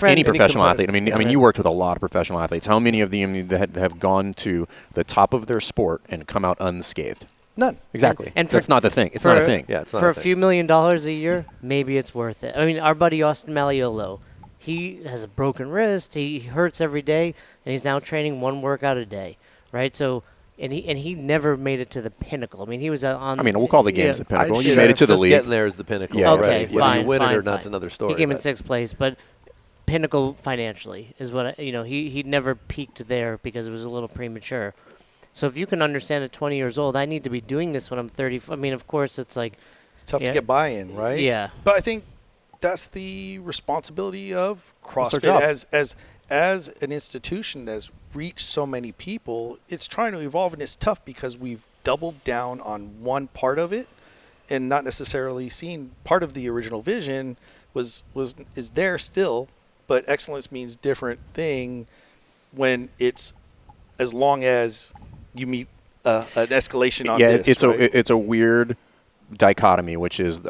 any professional athlete. I mean, you worked with a lot of professional athletes. How many of them have gone to the top of their sport and come out unscathed? None. Exactly. And that's not the thing. It's not a thing. Yeah, it's not for a few $1 million a year, maybe it's worth it. I mean, our buddy Austin Malleolo, he has a broken wrist. He hurts every day, and he's now training one workout a day, right? So and he never made it to the pinnacle. I mean, he was on. I mean, we'll call the games the pinnacle. I'd You say made it to the just league. Getting there is the pinnacle. Yeah, Okay, already. Whether fine, you win fine, it or not's fine. another story. He came in but- 6th place, but pinnacle financially is what he never peaked there because it was a little premature. So if you can understand at 20 years old, I need to be doing this when I'm 30. I mean, of course, it's like It's tough Yeah. to get buy-in, right? Yeah. But I think that's the responsibility of That's their CrossFit job. as an institution that's reached so many people. It's trying to evolve, and it's tough because we've doubled down on one part of it and not necessarily seen part of the original vision is there still, but excellence means different thing when it's as long as you meet an escalation on this. It's a weird dichotomy, which is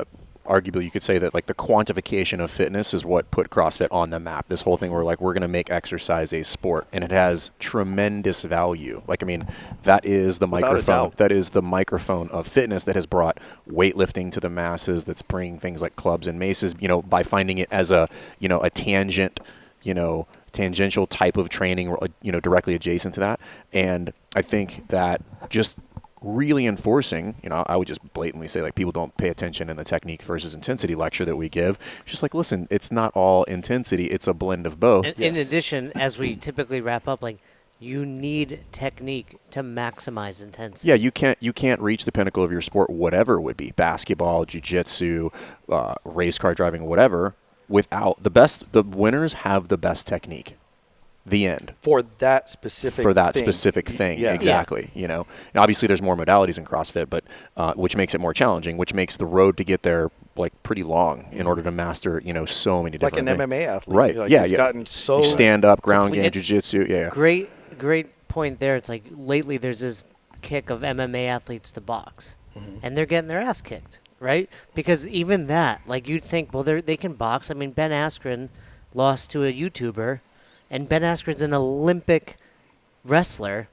arguably you could say that like the quantification of fitness is what put CrossFit on the map. This whole thing where like we're going to make exercise a sport, and it has tremendous value. Like, I mean, that is the Without a microphone. doubt. That is the microphone of fitness that has brought weightlifting to the masses. That's bringing things like clubs and maces. By finding it as a a tangential type of training, directly adjacent to that. And I think that just really enforcing, I would just blatantly say like people don't pay attention in the technique versus intensity lecture that we give. Just like, listen, it's not all intensity, it's a blend of both. In addition, as we typically wrap up, like you need technique to maximize intensity. Yeah, you can't reach the pinnacle of your sport, whatever it would be, basketball, jiu-jitsu, race car driving, whatever, without the winners have the best technique. The end. for that specific thing. Yeah. Exactly. And obviously there's more modalities in CrossFit, but which makes it more challenging, which makes the road to get there like pretty long in order to master so many Like different an things. MMA athlete. Right. Like Yeah, he's yeah. gotten so You stand up, ground complete. game, jiu-jitsu. Yeah. Great point there. It's like lately there's this kick of MMA athletes to box, and they're getting their ass kicked, right? Because even that, like you'd think, well, they can box. I mean, Ben Askren lost to a YouTuber, and Ben Askren's an Olympic wrestler,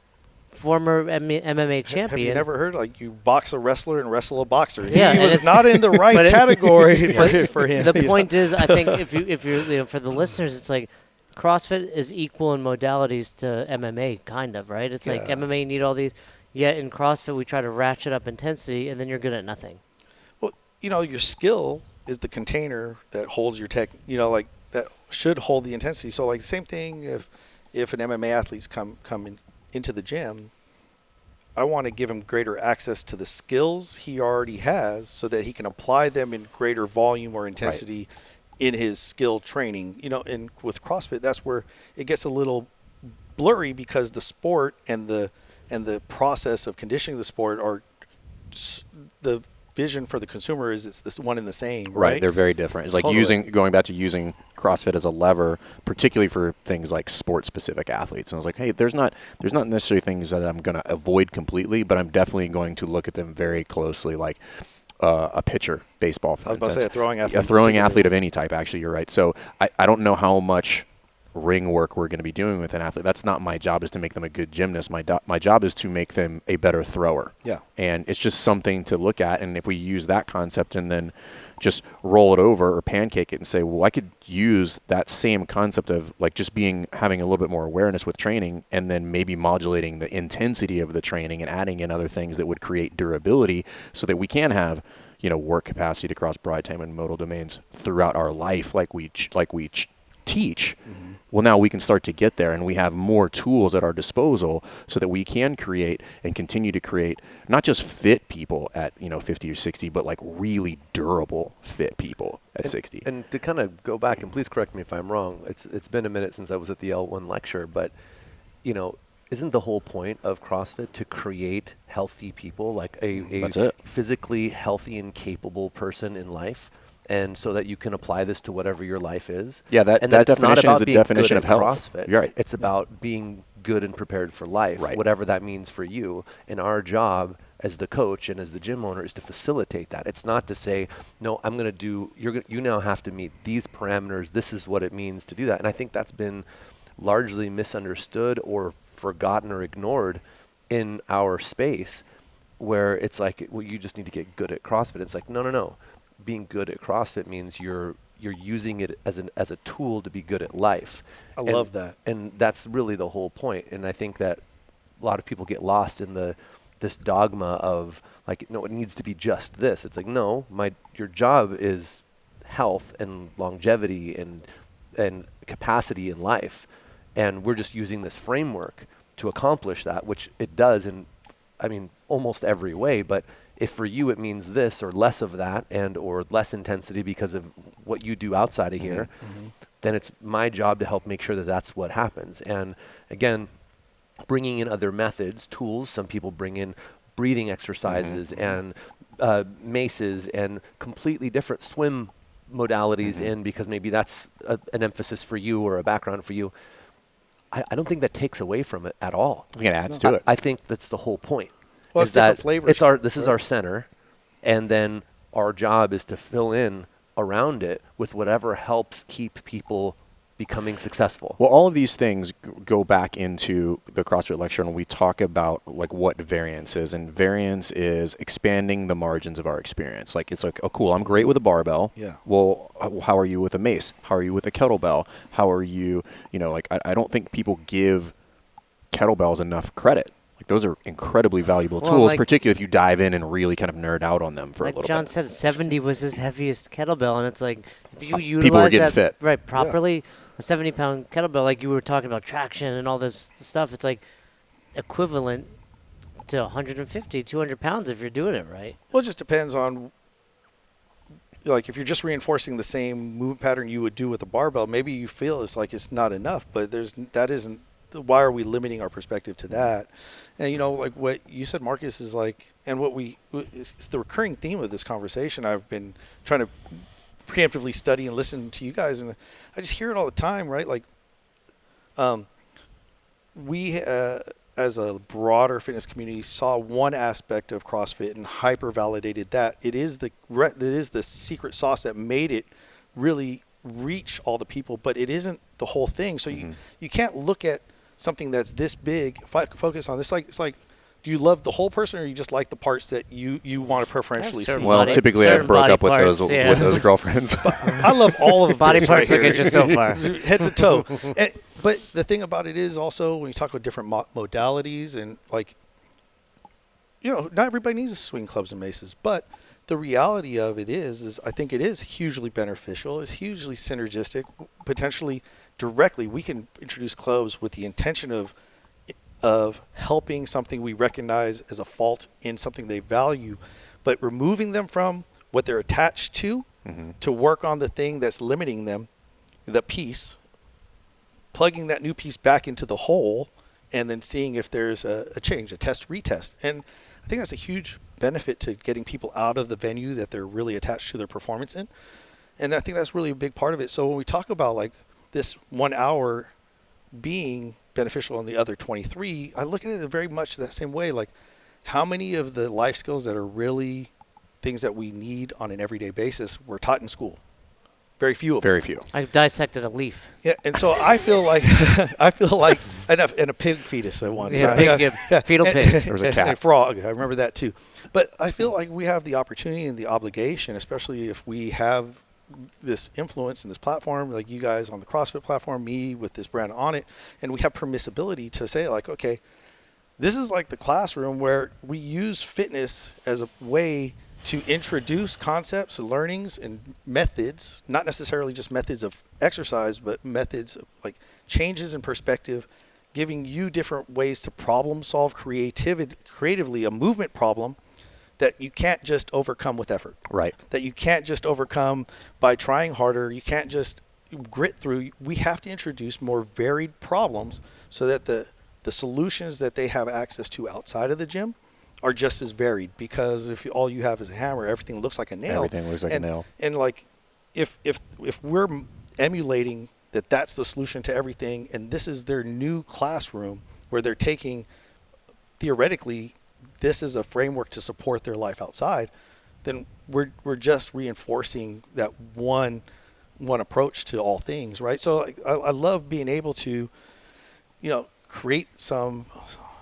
former MMA champion. Have you never heard like you box a wrestler and wrestle a boxer? Yeah, he and was it's- not in the right but category But for him. The point is, I think if you're for the listeners, it's like CrossFit is equal in modalities to MMA, kind of, right? It's like Yeah. MMA, you need all these. Yet in CrossFit, we try to ratchet up intensity, and then you're good at nothing. Well, your skill is the container that holds your tech. Like that should hold the intensity. So like the same thing if an MMA athlete's come into the gym, I want to give him greater access to the skills he already has so that he can apply them in greater volume or intensity in his skill training. And with CrossFit, that's where it gets a little blurry because the sport and the process of conditioning the sport are the vision for the consumer is it's this one and the same, right? They're very different. It's like Totally. going back to using CrossFit as a lever, particularly for things like sport-specific athletes. And I was like, hey, there's not necessarily things that I'm going to avoid completely, but I'm definitely going to look at them very closely, like a pitcher, baseball, for I was about to instance. say a throwing athlete. A throwing particularly. athlete of any type, actually, you're right. So I don't know how much ring work we're going to be doing with an athlete. That's not my job, is to make them a good gymnast. My job is to make them a better thrower. Yeah. And it's just something to look at. And if we use that concept and then just roll it over or pancake it and say, well, I could use that same concept of like just having a little bit more awareness with training, and then maybe modulating the intensity of the training and adding in other things that would create durability so that we can have, work capacity to cross broad time and modal domains throughout our life, like we teach. Mm-hmm. Well, now we can start to get there, and we have more tools at our disposal so that we can create and continue to create not just fit people at 50 or 60, but like really durable fit people at 60. And to kind of go back, and please correct me if I'm wrong, it's been a minute since I was at the L1 lecture, but isn't the whole point of CrossFit to create healthy people, like a That's it. physically healthy and capable person in life? And so that you can apply this to whatever your life is. Yeah, that and it's not definition is about the being definition good of at health. CrossFit. You're right. It's about being good and prepared for life, Right. whatever that means for you. And our job as the coach and as the gym owner is to facilitate that. It's not to say, no, I'm going to do, you now have to meet these parameters. This is what it means to do that. And I think that's been largely misunderstood or forgotten or ignored in our space, where it's like, well, you just need to get good at CrossFit. It's like, no. Being good at CrossFit means you're using it as a tool to be good at life. I love that. And that's really the whole point. And I think that a lot of people get lost in this dogma of like, no, it needs to be just this. It's like, no, your job is health and longevity and capacity in life, and we're just using this framework to accomplish that, which it does in, I mean, almost every way. But if for you it means this or less of that, and or less intensity because of what you do outside of here, then it's my job to help make sure that that's what happens. And again, bringing in other methods, tools. Some people bring in breathing exercises and maces and completely different swim modalities in, because maybe that's an emphasis for you or a background for you. I don't think that takes away from it at all. I think it adds to it. I think that's the whole point. Well, it's different flavors. This is our center, and then our job is to fill in around it with whatever helps keep people becoming successful. Well, all of these things go back into the CrossFit lecture, and we talk about like what variance is, and variance is expanding the margins of our experience. Like, it's like, oh, cool, I'm great with a barbell. Yeah. Well, how are you with a mace? How are you with a kettlebell? How are you, like, I don't think people give kettlebells enough credit. Like, those are incredibly valuable tools, like, particularly if you dive in and really kind of nerd out on them for a little bit. Like John said, 70 was his heaviest kettlebell, and it's like, if you utilize people are getting that fit. Properly, a 70-pound kettlebell, like you were talking about traction and all this stuff, it's like equivalent to 150, 200 pounds if you're doing it right. Well, it just depends on, like, if you're just reinforcing the same movement pattern you would do with a barbell, maybe you feel it's not enough, but that isn't. Why are we limiting our perspective to that? And, like what you said, Marcus, is like, and it's the recurring theme of this conversation. I've been trying to preemptively study and listen to you guys, and I just hear it all the time, right? Like, we, as a broader fitness community, saw one aspect of CrossFit and hyper-validated that. It is the secret sauce that made it really reach all the people, but it isn't the whole thing. So you can't look at something that's this big, focus on this. It's like, do you love the whole person, or you just like the parts that you want to preferentially see? Well, typically I broke up with those girlfriends. I love all of body this parts right that get you so far, head to toe. But the thing about it is also, when you talk about different modalities, and like, not everybody needs swing clubs and maces, but the reality of it is I think it is hugely beneficial. It's hugely synergistic. Potentially, directly, we can introduce clubs with the intention of helping something we recognize as a fault in something they value, but removing them from what they're attached to work on the thing that's limiting them, the piece, plugging that new piece back into the hole, and then seeing if there's a change, a test, retest. And I think that's a huge benefit to getting people out of the venue that they're really attached to their performance in. And I think that's really a big part of it. So when we talk about like this 1 hour being beneficial in the other 23, I look at it very much that same way. Like, how many of the life skills that are really things that we need on an everyday basis were taught in school? Very few of them. Very few. I dissected a leaf. Yeah, and so I feel like and a pig fetus at once. Fetal pig. There was a cat. And a frog. I remember that too. But I feel like we have the opportunity and the obligation, especially if we have this influence and this platform, like you guys on the CrossFit platform, me with this brand Onnit, and we have permissibility to say, like, okay, this is like the classroom where we use fitness as a way to introduce concepts and learnings and methods, not necessarily just methods of exercise, but methods of like changes in perspective, giving you different ways to problem solve creatively a movement problem that you can't just overcome with effort. Right. That you can't just overcome by trying harder. You can't just grit through. We have to introduce more varied problems so that the solutions that they have access to outside of the gym are just as varied, because if all you have is a hammer, everything looks like a nail. Everything looks like a nail. And like, if we're emulating that's the solution to everything, and this is their new classroom where they're taking, theoretically, this is a framework to support their life outside, then we're just reinforcing that one approach to all things, right? So I love being able to, create some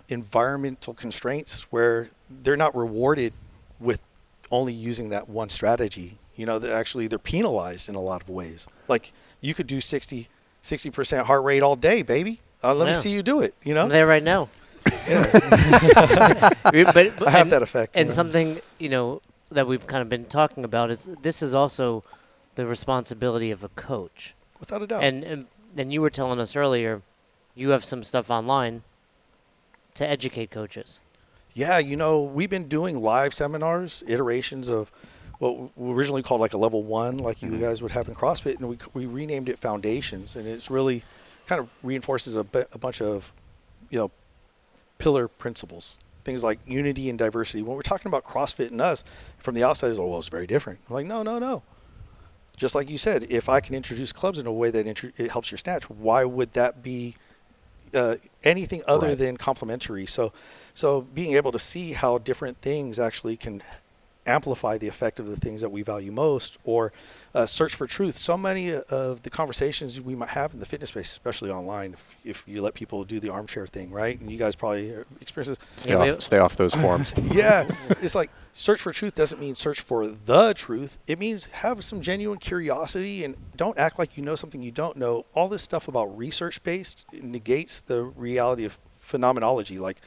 environmental constraints where they're not rewarded with only using that one strategy. They're penalized in a lot of ways. Like, you could do 60% heart rate all day, baby. Let me see you do it. I'm there right now. but I have that effect. And something, that we've kind of been talking about is this is also the responsibility of a coach. Without a doubt. And you were telling us earlier, you have some stuff online to educate coaches. Yeah, we've been doing live seminars, iterations of what we originally called like a level 1, like you guys would have in CrossFit, and we renamed it Foundations, and it's really kind of reinforces a bunch of, pillar principles. Things like unity and diversity. When we're talking about CrossFit and us, from the outside, it's very different. I'm like, no. Just like you said, if I can introduce clubs in a way that it helps your snatch, why would that be anything other than complementary? So being able to see how different things actually can amplify the effect of the things that we value most, or search for truth. So many of the conversations we might have in the fitness space, especially online, if you let people do the armchair thing, right? And you guys probably experience this. Stay off those forums. Yeah. It's like search for truth doesn't mean search for the truth. It means have some genuine curiosity and don't act like you know something you don't know. All this stuff about research-based negates the reality of phenomenology. Like,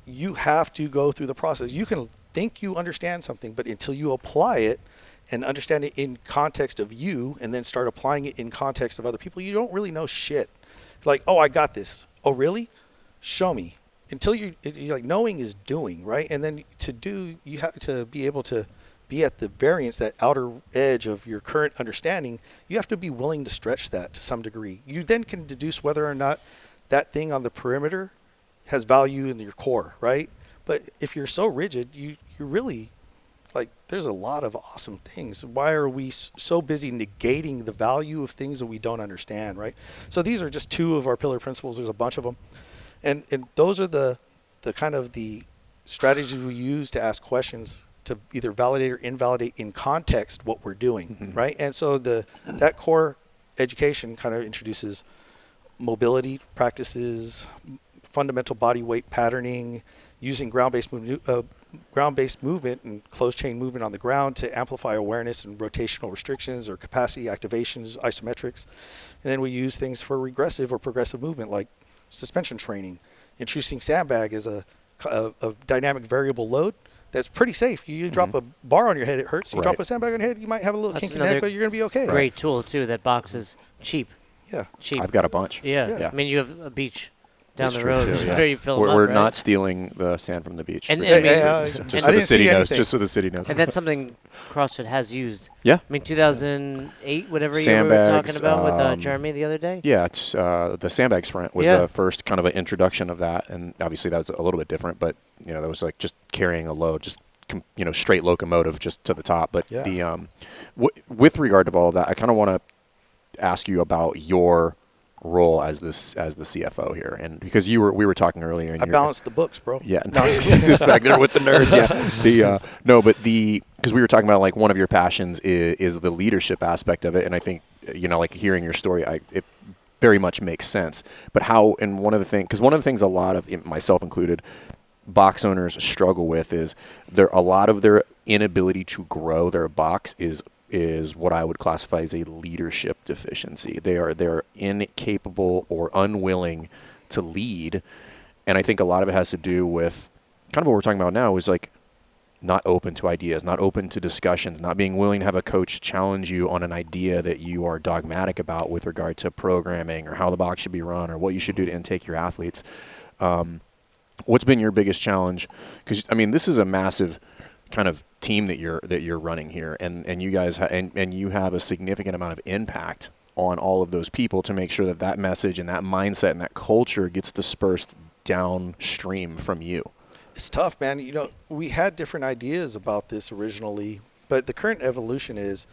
you have to go through the process. You can think you understand something, but until you apply it and understand it in context of you and then start applying it in context of other people, you don't really know shit. Like, oh, I got this. Oh, really? Show me. Until you're like, knowing is doing, right? And then to do, you have to be able to be at the variance, that outer edge of your current understanding. You have to be willing to stretch that to some degree. You then can deduce whether or not that thing on the perimeter has value in your core, right? But if you're so rigid, you're really, like, there's a lot of awesome things. Why are we so busy negating the value of things that we don't understand, right? So these are just 2 of our pillar principles. There's a bunch of them. And those are the kind of the strategies we use to ask questions to either validate or invalidate in context what we're doing, right? And so that core education kind of introduces mobility practices, fundamental body weight patterning, using ground-based movement and closed chain movement on the ground to amplify awareness and rotational restrictions or capacity activations, isometrics. And then we use things for regressive or progressive movement, like suspension training, introducing sandbag as a dynamic variable load. That's pretty safe. You drop a bar on your head, it hurts. You drop a sandbag on your head, you might have a little kink in the neck, but you're going to be okay. Great tool, too. That box is cheap. Yeah. Cheap. I've got a bunch. Yeah. I mean, you have a beach down That's the road. true, Where you fill them we're up, right? not stealing the sand from the beach. And, just so the city knows. Just so the city knows. And that's something CrossFit has used. Yeah. I mean, 2008, whatever year Sandbags, we were talking about with Jeremy the other day. Yeah, it's the sandbag sprint was the first kind of an introduction of that, and obviously that was a little bit different. But that was like just carrying a load, just straight locomotive just to the top. But the with regard to all of that, I kind of want to ask you about your role as the CFO here, and because we were talking earlier. And I balanced the books, bro. Yeah, no, he sits back there with the nerds. Yeah, because we were talking about, like, one of your passions is the leadership aspect of it, and I think like hearing your story, it very much makes sense. But how, and one of the things a lot of, myself included, box owners struggle with is a lot of their inability to grow their box is what I would classify as a leadership deficiency. They're incapable or unwilling to lead, and I think a lot of it has to do with kind of what we're talking about now is like not open to ideas, not open to discussions, not being willing to have a coach challenge you on an idea that you are dogmatic about with regard to programming or how the box should be run or what you should do to intake your athletes. What's been your biggest challenge? Because I mean, this is a massive kind of team that you're running here, and you guys and you have a significant amount of impact on all of those people to make sure that message and that mindset and that culture gets dispersed downstream from you. It's tough, man. We had different ideas about this originally, but the current evolution is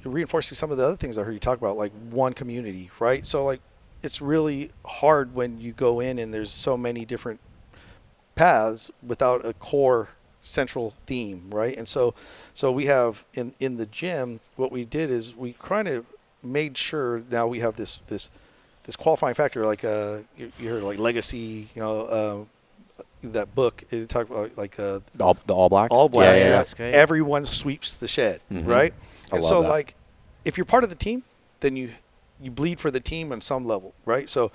reinforcing some of the other things I heard you talk about, like one community, right? So like it's really hard when you go in and there's so many different paths without a core central theme, right? And so we have in the gym, what we did is we kind of made sure now we have this qualifying factor, like you heard like legacy, that book it talked about like the All Blacks. All Blacks, yeah, that's great. Everyone sweeps the shed, right? I And love so that. like if you're part of the team, then you bleed for the team on some level, right? So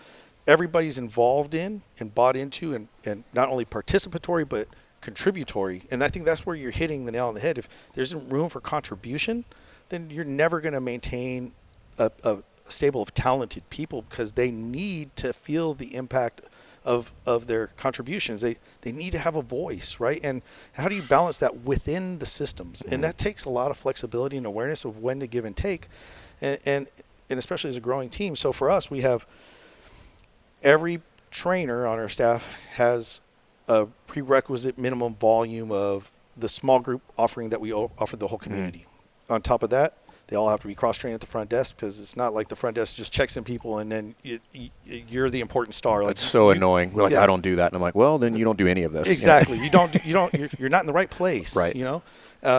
everybody's involved in and bought into, and not only participatory but contributory. And I think that's where you're hitting the nail on the head. If there isn't room for contribution, then you're never going to maintain a stable of talented people, because they need to feel the impact of their contributions. They need to have a voice, right? And how do you balance that within the systems? And that takes a lot of flexibility and awareness of when to give and take, and especially as a growing team. So for us, we have every trainer on our staff has a prerequisite minimum volume of the small group offering that we offer the whole community. On top of that, they all have to be cross-trained at the front desk, because it's not like the front desk just checks in people and then you're the important star. That's so annoying. We're like, I don't do that. And I'm like, well, then you don't do any of this. Exactly. You're not in the right place. Right.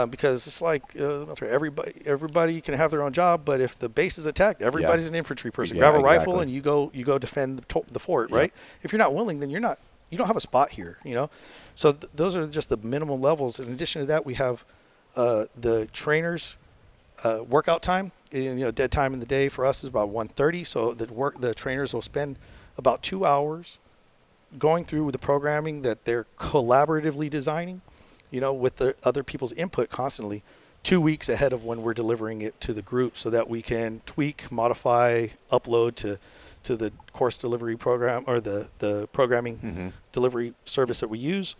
Because it's like everybody can have their own job, but if the base is attacked, everybody's an infantry person. Yeah, Grab a rifle exactly. and you go defend the fort, right? If you're not willing, then you don't have a spot here, So those are just the minimum levels. In addition to that, we have the trainers' workout time. Dead time in the day for us is about 1:30. So the trainers will spend about 2 hours going through the programming that they're collaboratively designing, with the other people's input constantly, 2 weeks ahead of when we're delivering it to the group, so that we can tweak, modify, upload to the course delivery program, or the programming delivery service that we use.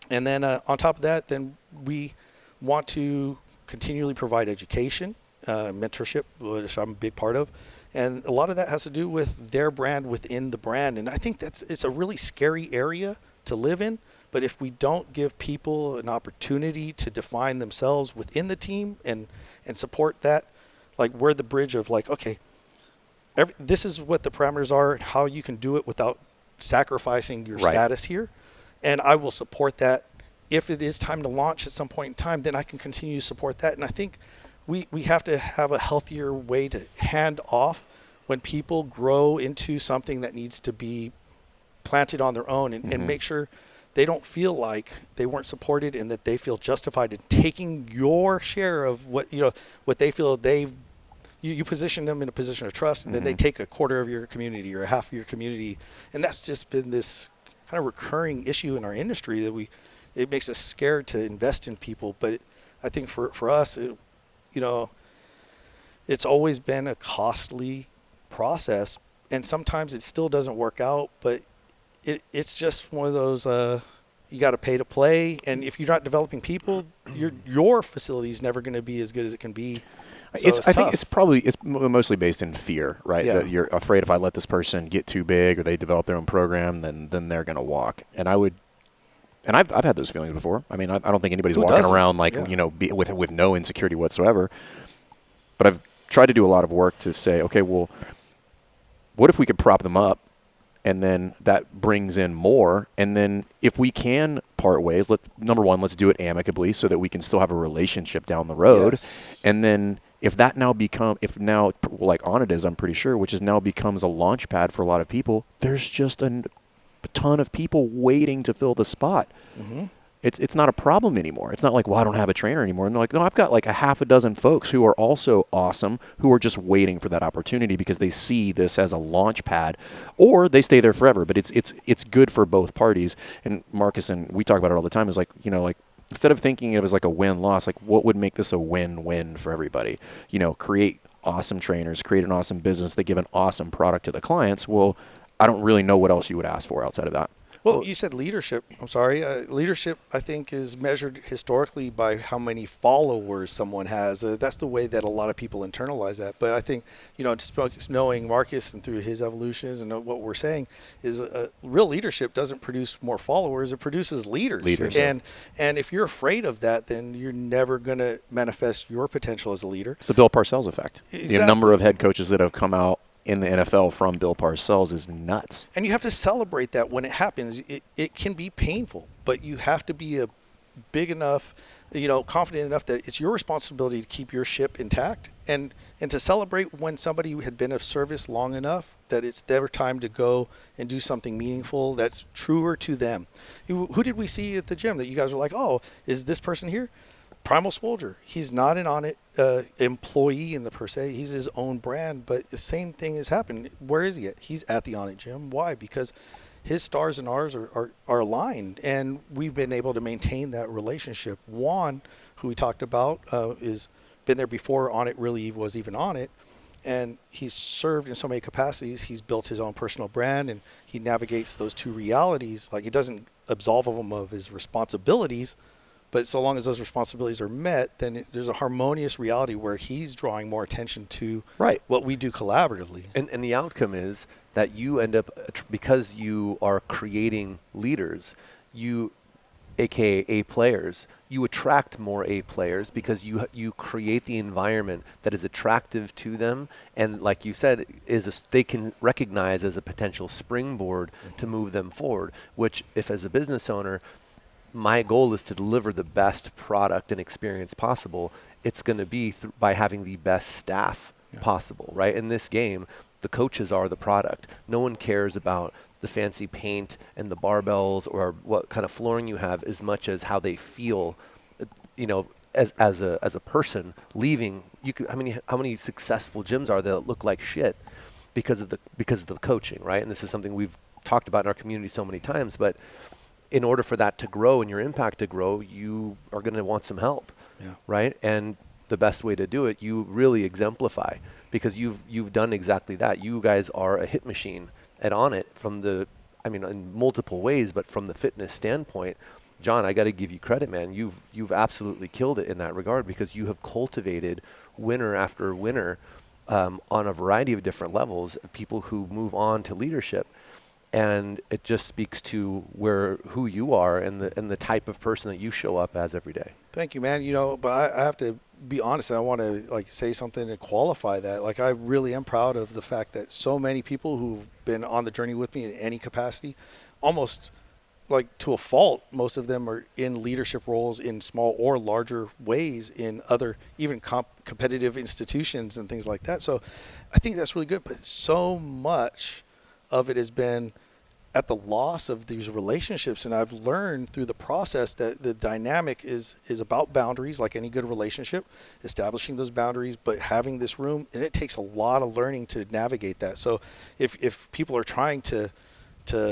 And then on top of that, then we want to continually provide education, mentorship, which I'm a big part of. And a lot of that has to do with their brand within the brand. And I think it's a really scary area to live in. But if we don't give people an opportunity to define themselves within the team and support that, like we're the bridge of like, okay, this is what the parameters are, how you can do it without sacrificing your status here. And I will support that. If it is time to launch at some point in time, then I can continue to support that. And I think we have to have a healthier way to hand off when people grow into something that needs to be planted on their own, and make sure they don't feel like they weren't supported, and that they feel justified in taking your share of what they feel you position them in a position of trust, and then they take a quarter of your community or a half of your community. And that's just been this kind of recurring issue in our industry that it makes us scared to invest in people. But I think for us, it's always been a costly process, and sometimes it still doesn't work out, but it's just one of those, you got to pay to play. And if you're not developing people, your facility is never going to be as good as it can be. So I think it's mostly based in fear, right? Yeah. That you're afraid if I let this person get too big or they develop their own program, then they're going to walk. And I've had those feelings before. I mean, I don't think anybody's walking around like, with no insecurity whatsoever. But I've tried to do a lot of work to say, okay, well, what if we could prop them up, and then that brings in more? And then if we can part ways, number one, let's do it amicably so that we can still have a relationship down the road. Yes. And then if like Onnit is, I'm pretty sure, which is now becomes a launch pad for a lot of people, there's just a ton of people waiting to fill the spot. It's not a problem anymore. It's not like, well, I don't have a trainer anymore. And they're like, no, I've got like a half a dozen folks who are also awesome, who are just waiting for that opportunity because they see this as a launch pad, or they stay there forever. But it's good for both parties. And Marcus and we talk about it all the time. Is like, instead of thinking of it as like a win-loss, like what would make this a win-win for everybody? Create awesome trainers, create an awesome business, they give an awesome product to the clients. Well, I don't really know what else you would ask for outside of that. Well, you said leadership. I'm sorry. Leadership, I think, is measured historically by how many followers someone has. That's the way that a lot of people internalize that. But I think, just knowing Marcus and through his evolutions and what we're saying is real leadership doesn't produce more followers. It produces leaders. And if you're afraid of that, then you're never going to manifest your potential as a leader. It's the Bill Parcells effect. Exactly. The number of head coaches that have come out in the NFL from Bill Parcells is nuts. And you have to celebrate that when it happens. It can be painful, but you have to be a big enough, confident enough that it's your responsibility to keep your ship intact and to celebrate when somebody had been of service long enough that it's their time to go and do something meaningful that's truer to them. Who did we see at the gym that you guys were like, oh, is this person here? Primal Soldier. He's not an Onnit employee in the per se. He's his own brand, but the same thing has happened. Where is he at? He's at the Onnit gym. Why? Because his stars and ours are aligned, and we've been able to maintain that relationship. Juan, who we talked about, is been there before Onnit really was even Onnit, and he's served in so many capacities. He's built his own personal brand, and he navigates those two realities. Like, he doesn't absolve him of his responsibilities, but so long as those responsibilities are met, then there's a harmonious reality where he's drawing more attention to what we do collaboratively. And the outcome is that you end up, because you are creating leaders, you, aka A players, you attract more A players because you create the environment that is attractive to them, and like you said, they can recognize as a potential springboard to move them forward. Which, if as a business owner, my goal is to deliver the best product and experience possible, it's going to be by having the best staff possible, right? In this game, the coaches are the product. No one cares about the fancy paint and the barbells or what kind of flooring you have as much as how they feel, as a person leaving. How many successful gyms are there that look like shit because of the coaching, right? And this is something we've talked about in our community so many times, but in order for that to grow and your impact to grow, you are going to want some help, right? And the best way to do it, you really exemplify, because you've done exactly that. You guys are a hit machine at Onnit in multiple ways, but from the fitness standpoint, John, I got to give you credit, man. You've absolutely killed it in that regard, because you have cultivated winner after winner on a variety of different levels, people who move on to leadership. And it just speaks to who you are and the type of person that you show up as every day. Thank you, man. But I have to be honest, and I want to say something to qualify that. I really am proud of the fact that so many people who've been on the journey with me in any capacity, almost to a fault, most of them are in leadership roles in small or larger ways in other even competitive institutions and things like that. So I think that's really good. But so much of it has been at the loss of these relationships, and I've learned through the process that the dynamic is about boundaries, like any good relationship, establishing those boundaries, but having this room, and it takes a lot of learning to navigate that. So if people are trying to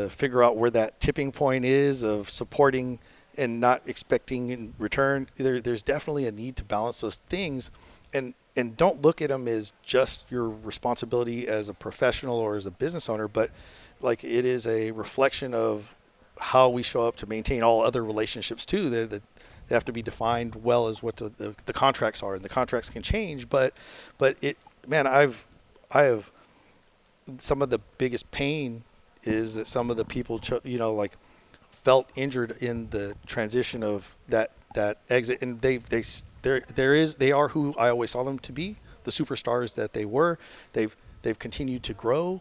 figure out where that tipping point is of supporting and not expecting in return, there's definitely a need to balance those things, and don't look at them as just your responsibility as a professional or as a business owner, but it is a reflection of how we show up to maintain all other relationships too. They have to be defined well as what the contracts are, and the contracts can change. But I have some of the biggest pain is that some of the people felt injured in the transition of that exit, and they are who I always saw them to be, the superstars that they were. They've continued to grow,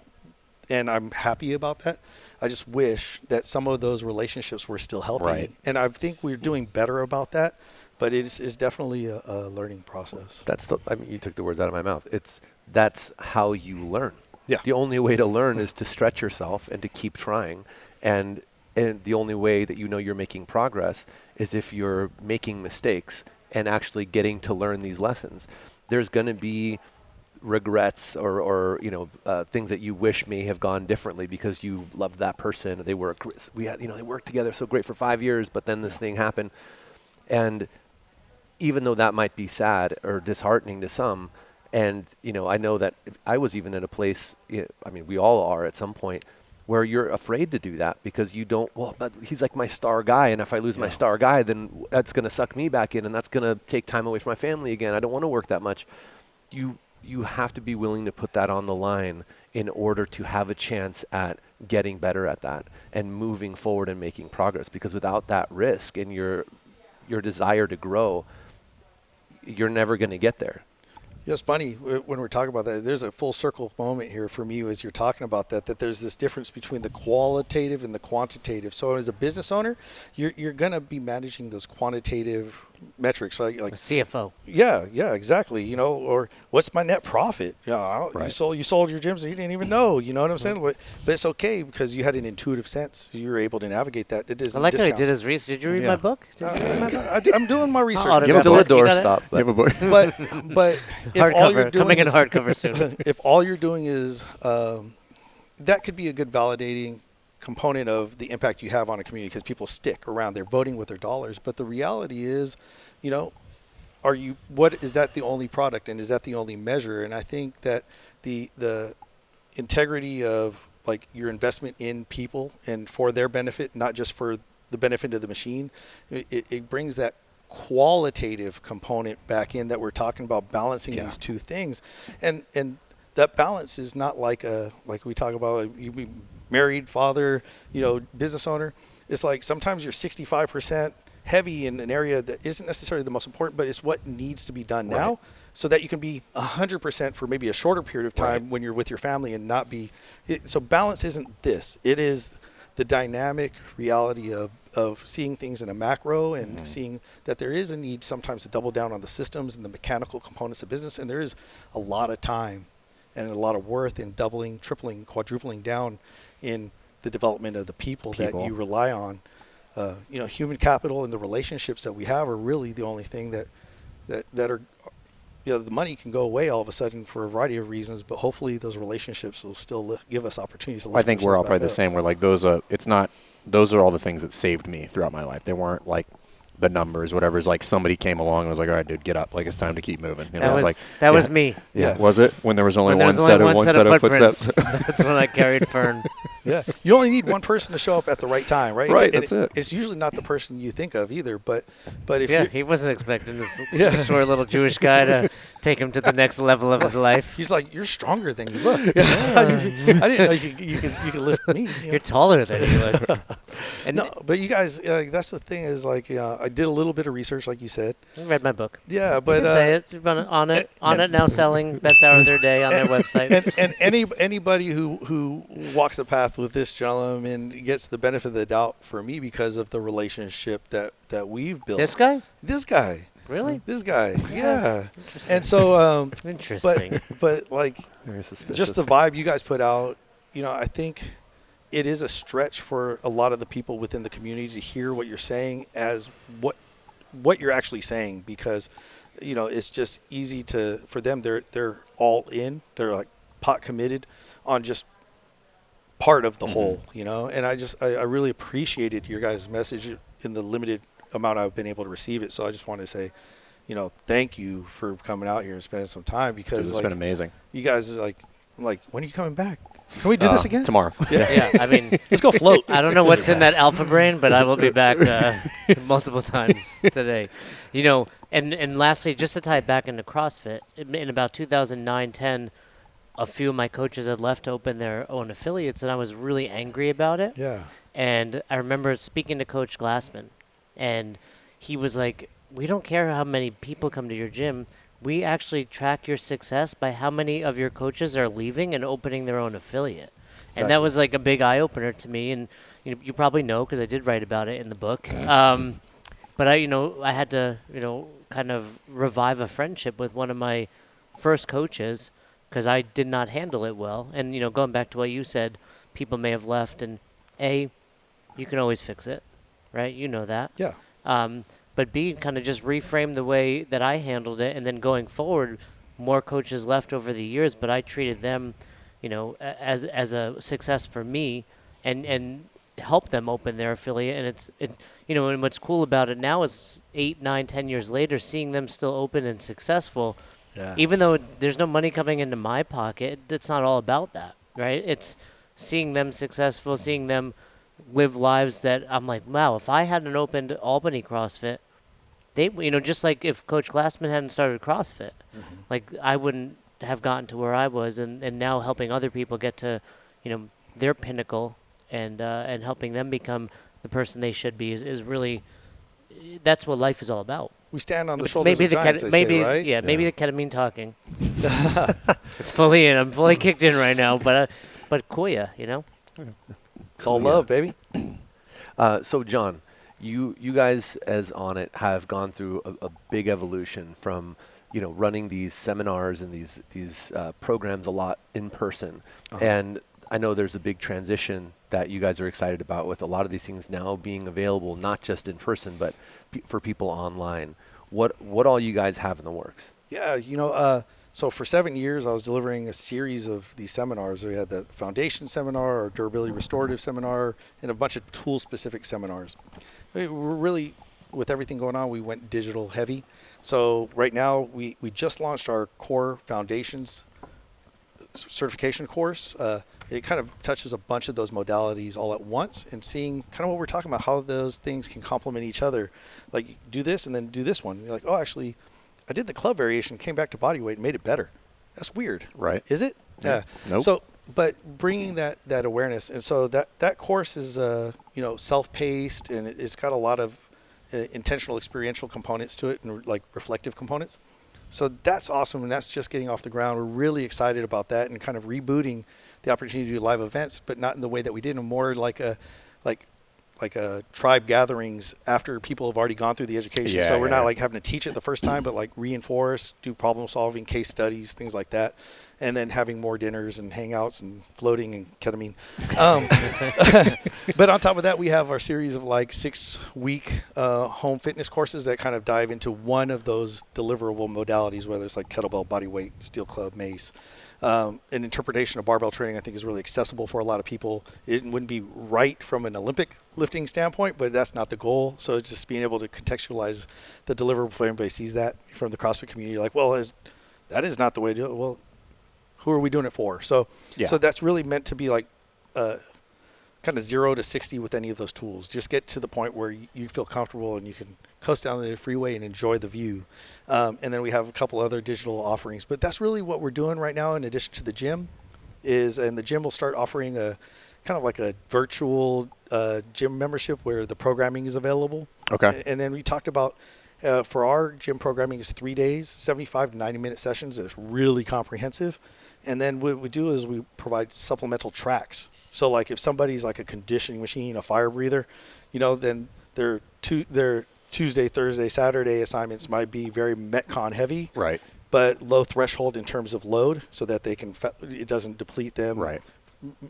and I'm happy about that. I just wish that some of those relationships were still healthy. Right. And I think we're doing better about that, but it's definitely a learning process. You took the words out of my mouth. That's how you learn. Yeah. The only way to learn is to stretch yourself and to keep trying. And the only way that you're making progress is if you're making mistakes and actually getting to learn these lessons. There's going to be regrets or things that you wish may have gone differently because you loved that person. They worked together so great for 5 years, but then this thing happened. And even though that might be sad or disheartening to some, and I know that I was even in a place, we all are at some point, where you're afraid to do that because you don't, but he's like my star guy, and if I lose my star guy, then that's going to suck me back in, and that's going to take time away from my family again. I don't want to work that much. You have to be willing to put that on the line in order to have a chance at getting better at that and moving forward and making progress, because without that risk and your desire to grow, you're never going to get there. Yeah, it's funny when we're talking about that. There's a full circle moment here for me as you're talking about that there's this difference between the qualitative and the quantitative. So as a business owner, you're going to be managing those quantitative metrics like CFO. Yeah, exactly. You know, or what's my net profit? You know, Right. you sold your gyms and you didn't even know. You know what I'm saying? But it's okay because you had an intuitive sense. You were able to navigate that. It I isn't like how he discount. did his research. Did you read my book? Did you read my book? I'm doing my research. autograph Give Still him a a You got it? doorstop. You have a book. but if all you're Hardcover. doing Coming in is, hardcover soon. if all you're doing is that could be a good validating component of the impact you have on a community because people stick around. They're voting with their dollars. But the reality is, you know, what is that the only product and is that the only measure? And I think that the integrity of like your investment in people and for their benefit, not just for the benefit of the machine, it brings that qualitative component back in that we're talking about, balancing these two things. And that balance is not like we talk about, like, you be married, father, you know, business owner. It's like sometimes you're 65% heavy in an area that isn't necessarily the most important, but it's what needs to be done now, so that you can be 100% for maybe a shorter period of time when you're with your family and not be. So balance isn't this. It is the dynamic reality of seeing things in a macro and seeing that there is a need sometimes to double down on the systems and the mechanical components of business. And there is a lot of time and a lot of worth in doubling, tripling, quadrupling down in the development of the people that you rely on. You know, human capital and the relationships that we have are really the only thing that are, you know, the money can go away all of a sudden for a variety of reasons, but hopefully those relationships will still give us opportunities to lift I think we're all ourselves probably back the up. same. We're like those are all the things that saved me throughout my life. They weren't like the numbers, whatever. It's like somebody came along and was like, all right, dude, get up. Like, it's time to keep moving. You know, That it was like, that was me. Yeah. Was it when there was only When there one was only set of footprints. footsteps? That's when I carried Fern. Yeah, you only need one person to show up at the right time, right? Right, And that's it. It's usually not the person you think of either, but if Yeah, you're, he wasn't expecting this short little Jewish guy to take him to the next level of his life. he's like, you're stronger than you look. I didn't know you could lift me. You know? You're taller than you look. And No, but you guys, that's the thing is like, I did a little bit of research, like you said. I read my book. Yeah, You but can say it. You've been on it now, selling best hour of their day on their website. and anybody who walks the path with this gentleman gets the benefit of the doubt for me because of the relationship that we've built. This guy? This guy. Really? This guy. Yeah. Interesting. And so, Interesting. but like, Very suspicious. just the vibe you guys put out, you know, I think it is a stretch for a lot of the people within the community to hear what you're saying as what you're actually saying, because, you know, it's just easy for them. They're all in. They're like pot committed on just part of the whole, you know. And I really appreciated your guys' message in the limited amount I've been able to receive it. So I just want to say, you know, thank you for coming out here and spending some time, because Dude, it's like, been amazing. you guys I'm like, when are you coming back? Can we do this again? Tomorrow. Yeah, I mean, Let's go float. I don't know what's in that alpha brain, but I will be back multiple times today. You know, and lastly, just to tie it back into CrossFit, in about 2009-10, a few of my coaches had left to open their own affiliates, and I was really angry about it. Yeah. And I remember speaking to Coach Glassman, and he was like, we don't care how many people come to your gym. We actually track your success by how many of your coaches are leaving and opening their own affiliate. And that was like a big eye-opener to me. And you probably know, because I did write about it in the book. But I had to, kind of revive a friendship with one of my first coaches, because I did not handle it well. And, going back to what you said, people may have left, and A, you can always fix it, right? You know that. Yeah. But B, kind of just reframe the way that I handled it, and then going forward, more coaches left over the years, but I treated them, as a success for me, and help them open their affiliate. And and what's cool about it now is 8, 9, 10 years later, seeing them still open and successful. Yeah. Even though there's no money coming into my pocket, it's not all about that, right? It's seeing them successful, seeing them live lives that I'm like, wow, if I hadn't opened Albany CrossFit, they, just like if Coach Glassman hadn't started CrossFit, like I wouldn't have gotten to where I was, and now helping other people get to, their pinnacle, and helping them become the person they should be is really, that's what life is all about. We stand on the shoulders Maybe of the giants, they say, right? yeah, maybe the ketamine talking. It's fully in. I'm fully kicked in right now, but Koya, It's all love, baby. So, John, You guys as Onnit have gone through a big evolution from running these seminars and these programs a lot in person, and I know there's a big transition that you guys are excited about with a lot of these things now being available not just in person but for people online. What all you guys have in the works? Yeah, so for 7 years, I was delivering a series of these seminars. We had the foundation seminar, our durability restorative seminar, and a bunch of tool-specific seminars. We're really, with everything going on, we went digital heavy. So right now, we just launched our core foundations certification course. It kind of touches a bunch of those modalities all at once, and seeing kind of what we're talking about, how those things can complement each other. Like, do this and then do this one. You're like, oh, actually, I did the club variation, came back to body weight and made it better. That's weird. Right. Is it? Yeah. Nope. So, but bringing that awareness. And so that course is, self-paced, and it's got a lot of intentional experiential components to it, and like reflective components. So that's awesome. And that's just getting off the ground. We're really excited about that, and kind of rebooting the opportunity to do live events, but not in the way that we did, and more like a tribe gatherings after people have already gone through the education. Yeah, so we're yeah. not like having to teach it the first time, but like reinforce, do problem solving, case studies, things like that. And then having more dinners and hangouts and floating and ketamine. But on top of that, we have our series of like 6-week home fitness courses that kind of dive into one of those deliverable modalities, whether it's like kettlebell, body weight, steel club, mace. An interpretation of barbell training, I think, is really accessible for a lot of people. It wouldn't be right from an Olympic lifting standpoint, but that's not the goal. So it's just being able to contextualize the deliverable for everybody sees that from the CrossFit community. Like, well, that is not the way to do it. Well, who are we doing it for? So, so that's really meant to be like kind of 0 to 60 with any of those tools. Just get to the point where you feel comfortable and you can coast down the freeway and enjoy the view. And then we have a couple other digital offerings. But that's really what we're doing right now, in addition to the gym, and the gym will start offering a kind of like a virtual gym membership where the programming is available. Okay. And then we talked about, for our gym programming is 3 days, 75 to 90-minute sessions. It's really comprehensive. And then what we do is we provide supplemental tracks. So like if somebody's like a conditioning machine, a fire breather, then their Tuesday, Thursday, Saturday assignments might be very Metcon heavy, Right. but low threshold in terms of load, so that they can it doesn't deplete them, Right.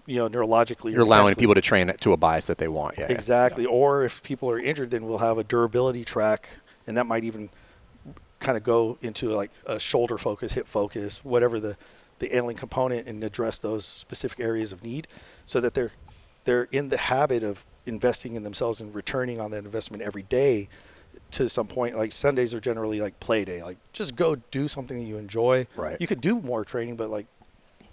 Neurologically. You're allowing people to train it to a bias that they want. Yeah. Exactly. Or if people are injured, then we'll have a durability track, and that might even kind of go into like a shoulder focus, hip focus, whatever the ailing component, and address those specific areas of need, so that they're in the habit of investing in themselves and returning on that investment every day to some point. Like Sundays are generally like play day. Like just go do something that you enjoy. Right. You could do more training, but like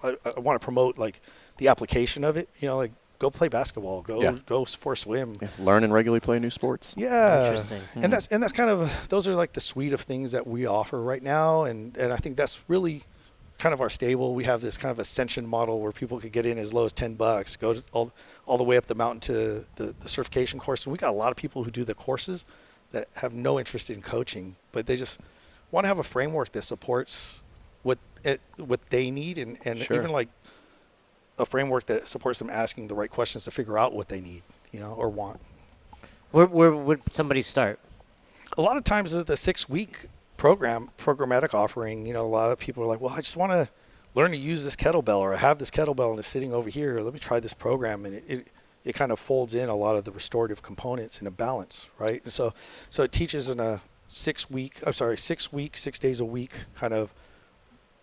I want to promote like the application of it. Like go play basketball, go for a swim. Yeah. Learn and regularly play new sports. Yeah. Interesting. And that's kind of, those are like the suite of things that we offer right now. And I think that's really kind of our stable. We have this kind of ascension model where people could get in as low as $10, go all the way up the mountain to the certification course. And we got a lot of people who do the courses that have no interest in coaching, but they just want to have a framework that supports what they need, and Sure. even like a framework that supports them asking the right questions to figure out what they need, or want. Where would somebody start? A lot of times the 6-week programmatic offering, a lot of people are like, well, I just want to learn to use this kettlebell, or I have this kettlebell and it's sitting over here. Let me try this program. And it kind of folds in a lot of the restorative components in a balance, right? And so it teaches in a 6 week, 6 days a week kind of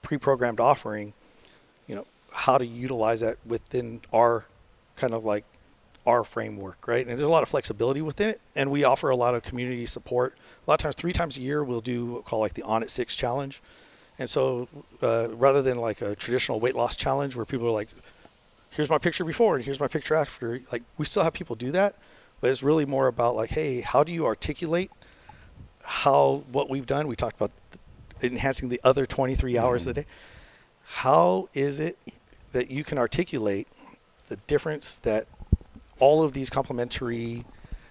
pre-programmed offering, how to utilize that within our kind of like our framework, right? And there's a lot of flexibility within it, and we offer a lot of community support. A lot of times, 3 times a year, we'll do what we call like the Onnit 6 challenge. And so rather than like a traditional weight loss challenge where people are like, here's my picture before and here's my picture after, like we still have people do that, but it's really more about like, hey, how do you articulate what we've done? We talked about enhancing the other 23 hours a day. How is it that you can articulate the difference that all of these complementary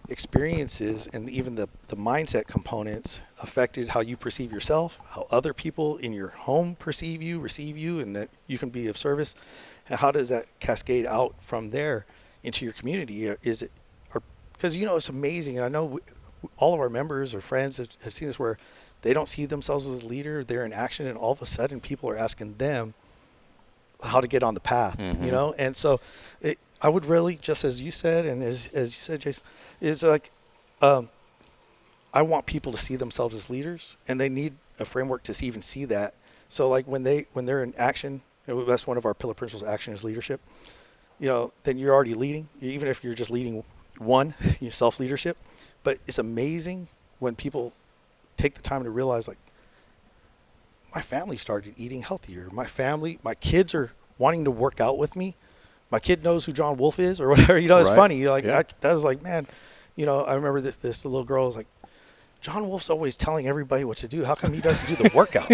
experiences and even the mindset components affected how you perceive yourself, how other people in your home receive you, and that you can be of service? And how does that cascade out from there into your community? Are Because, it's amazing. I know all of our members or friends have seen this where they don't see themselves as a leader. They're in action, and all of a sudden people are asking them how to get on the path, And so I would really, just as you said, and as you said, Jason, is like I want people to see themselves as leaders, and they need a framework to even see that. So like when they're in action, that's one of our pillar principles, action is leadership, then you're already leading, even if you're just leading your self-leadership. But it's amazing when people take the time to realize, like, my family started eating healthier. My kids are wanting to work out with me. My kid knows who John Wolf is or whatever. It's funny. That was like, man, I remember this little girl was like, John Wolf's always telling everybody what to do. How come he doesn't do the workout?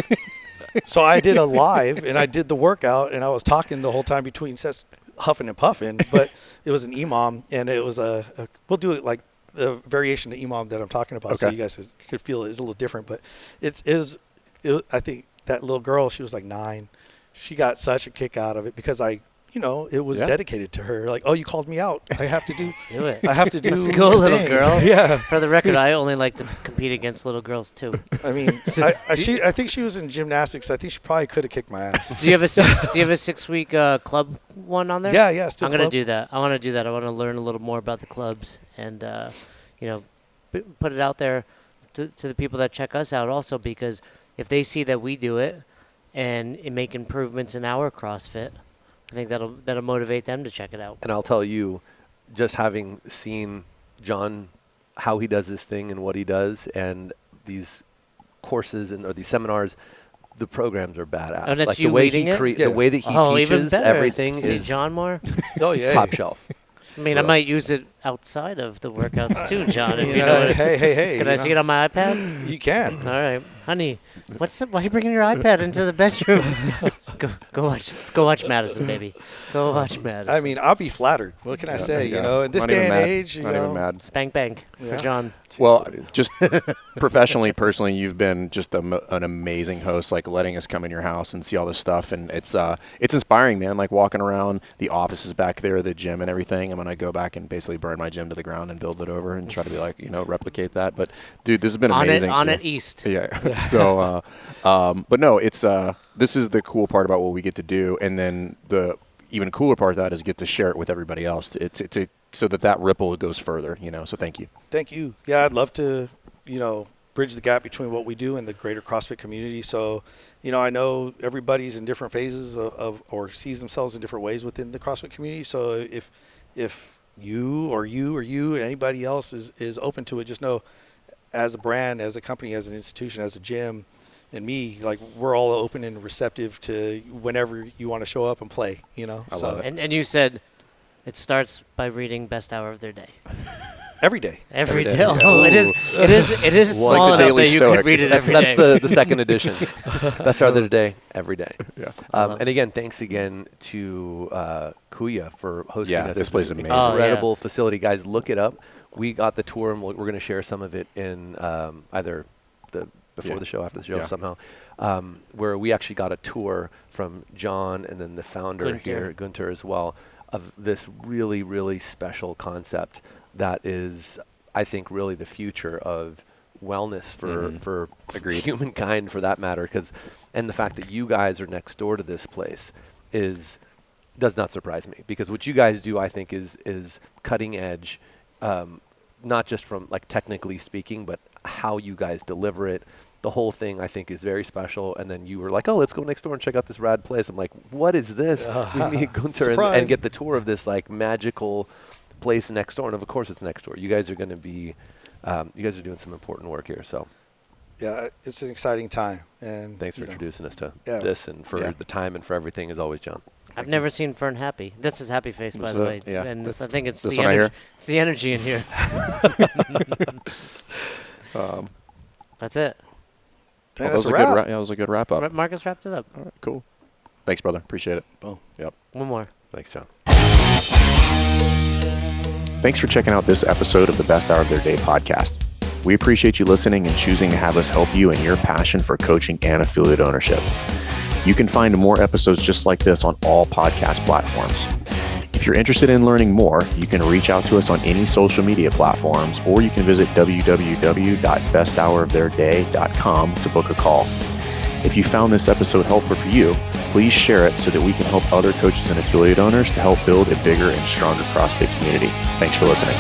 So I did a live, and I did the workout, and I was talking the whole time between sets, huffing and puffing. But it was an imam, and it was we'll do it like the variation of imam that I'm talking about, so you guys could feel it is a little different. But I think that little girl, she was like 9. She got such a kick out of it because it was dedicated to her. Like, oh, you called me out. I have to do it. I have to do Let's go, little girl. Yeah. For the record, I only like to compete against little girls too. I mean, I think she was in gymnastics. I think she probably could have kicked my ass. Do you have a 6-week club one on there? Yeah. Still I'm going to do that. I want to do that. I want to learn a little more about the clubs and put it out there to the people that check us out also, because if they see that we do it and make improvements in our CrossFit, I think that'll motivate them to check it out. And I'll tell you, just having seen John, how he does his thing and what he does, and these courses or these seminars, the programs are badass. Oh, that's like you the way leading he it? the way that he teaches everything See is John more. top shelf. I mean, I might use it outside of the workouts too, John. If you know what hey. Can I see it on my iPad? You can. All right, honey. Why are you bringing your iPad into the bedroom? Go watch Madison, baby. Go watch Madison. I mean, I'll be flattered. What can I say? In this day and age, not even mad. Spank bank for John. Well, just professionally, personally, you've been just an amazing host, like letting us come in your house and see all this stuff. And it's inspiring, man, like walking around the offices back there, the gym and everything. I'm going to go back and basically burn my gym to the ground and build it over and try to be like, replicate that. But, dude, this has been amazing. Onnit East. Yeah. So, but no, it's this is the cool part about what we get to do. And then the even cooler part of that is get to share it with everybody else. It's so that ripple goes further, So thank you. Thank you. Yeah, I'd love to, bridge the gap between what we do and the greater CrossFit community. So, I know everybody's in different phases of or sees themselves in different ways within the CrossFit community. So if you or anybody else is open to it, just know, as a brand, as a company, as an institution, as a gym, and me, like, we're all open and receptive to whenever you want to show up and play, I love it. And you said it starts by reading best hour of their day. Every day. Every day. Yeah. Oh, it is Well, small like the enough that Daily you Stoic. could read it every day. That's the second edition. Best hour of the day, every day. Yeah. And again, thanks again to Kuya for hosting us. This place is amazing. Incredible facility. Guys, look it up. We got the tour, and we're going to share some of it in either before the show, after the show somehow, where we actually got a tour from John and then the founder here, Gunter, as well, of this really, really special concept that is, I think, really the future of wellness for humankind, for that matter. And the fact that you guys are next door to this place does not surprise me, because what you guys do, I think, is cutting edge, not just from, like, technically speaking, but how you guys deliver it. The whole thing, I think, is very special. And then you were like, oh, let's go next door and check out this rad place. I'm like, what is this? We meet Gunter and get the tour of this, like, magical place next door. And of course it's next door. You guys are going to be, you guys are doing some important work here. So yeah, it's an exciting time. And thanks for introducing us to this, and for the time and for everything, as always, John. I've never seen Fern happy. That's his happy face, by the way. Yeah. And I think it's this the one energy. It's the energy in here. That's it. That was a good wrap up. Marcus wrapped it up. All right, cool. Thanks, brother. Appreciate it. Boom. Yep. One more. Thanks, John. Thanks for checking out this episode of the Best Hour of Their Day podcast. We appreciate you listening and choosing to have us help you in your passion for coaching and affiliate ownership. You can find more episodes just like this on all podcast platforms. If you're interested in learning more, you can reach out to us on any social media platforms, or you can visit www.besthouroftheirday.com to book a call. If you found this episode helpful for you, please share it so that we can help other coaches and affiliate owners to help build a bigger and stronger CrossFit community. Thanks for listening.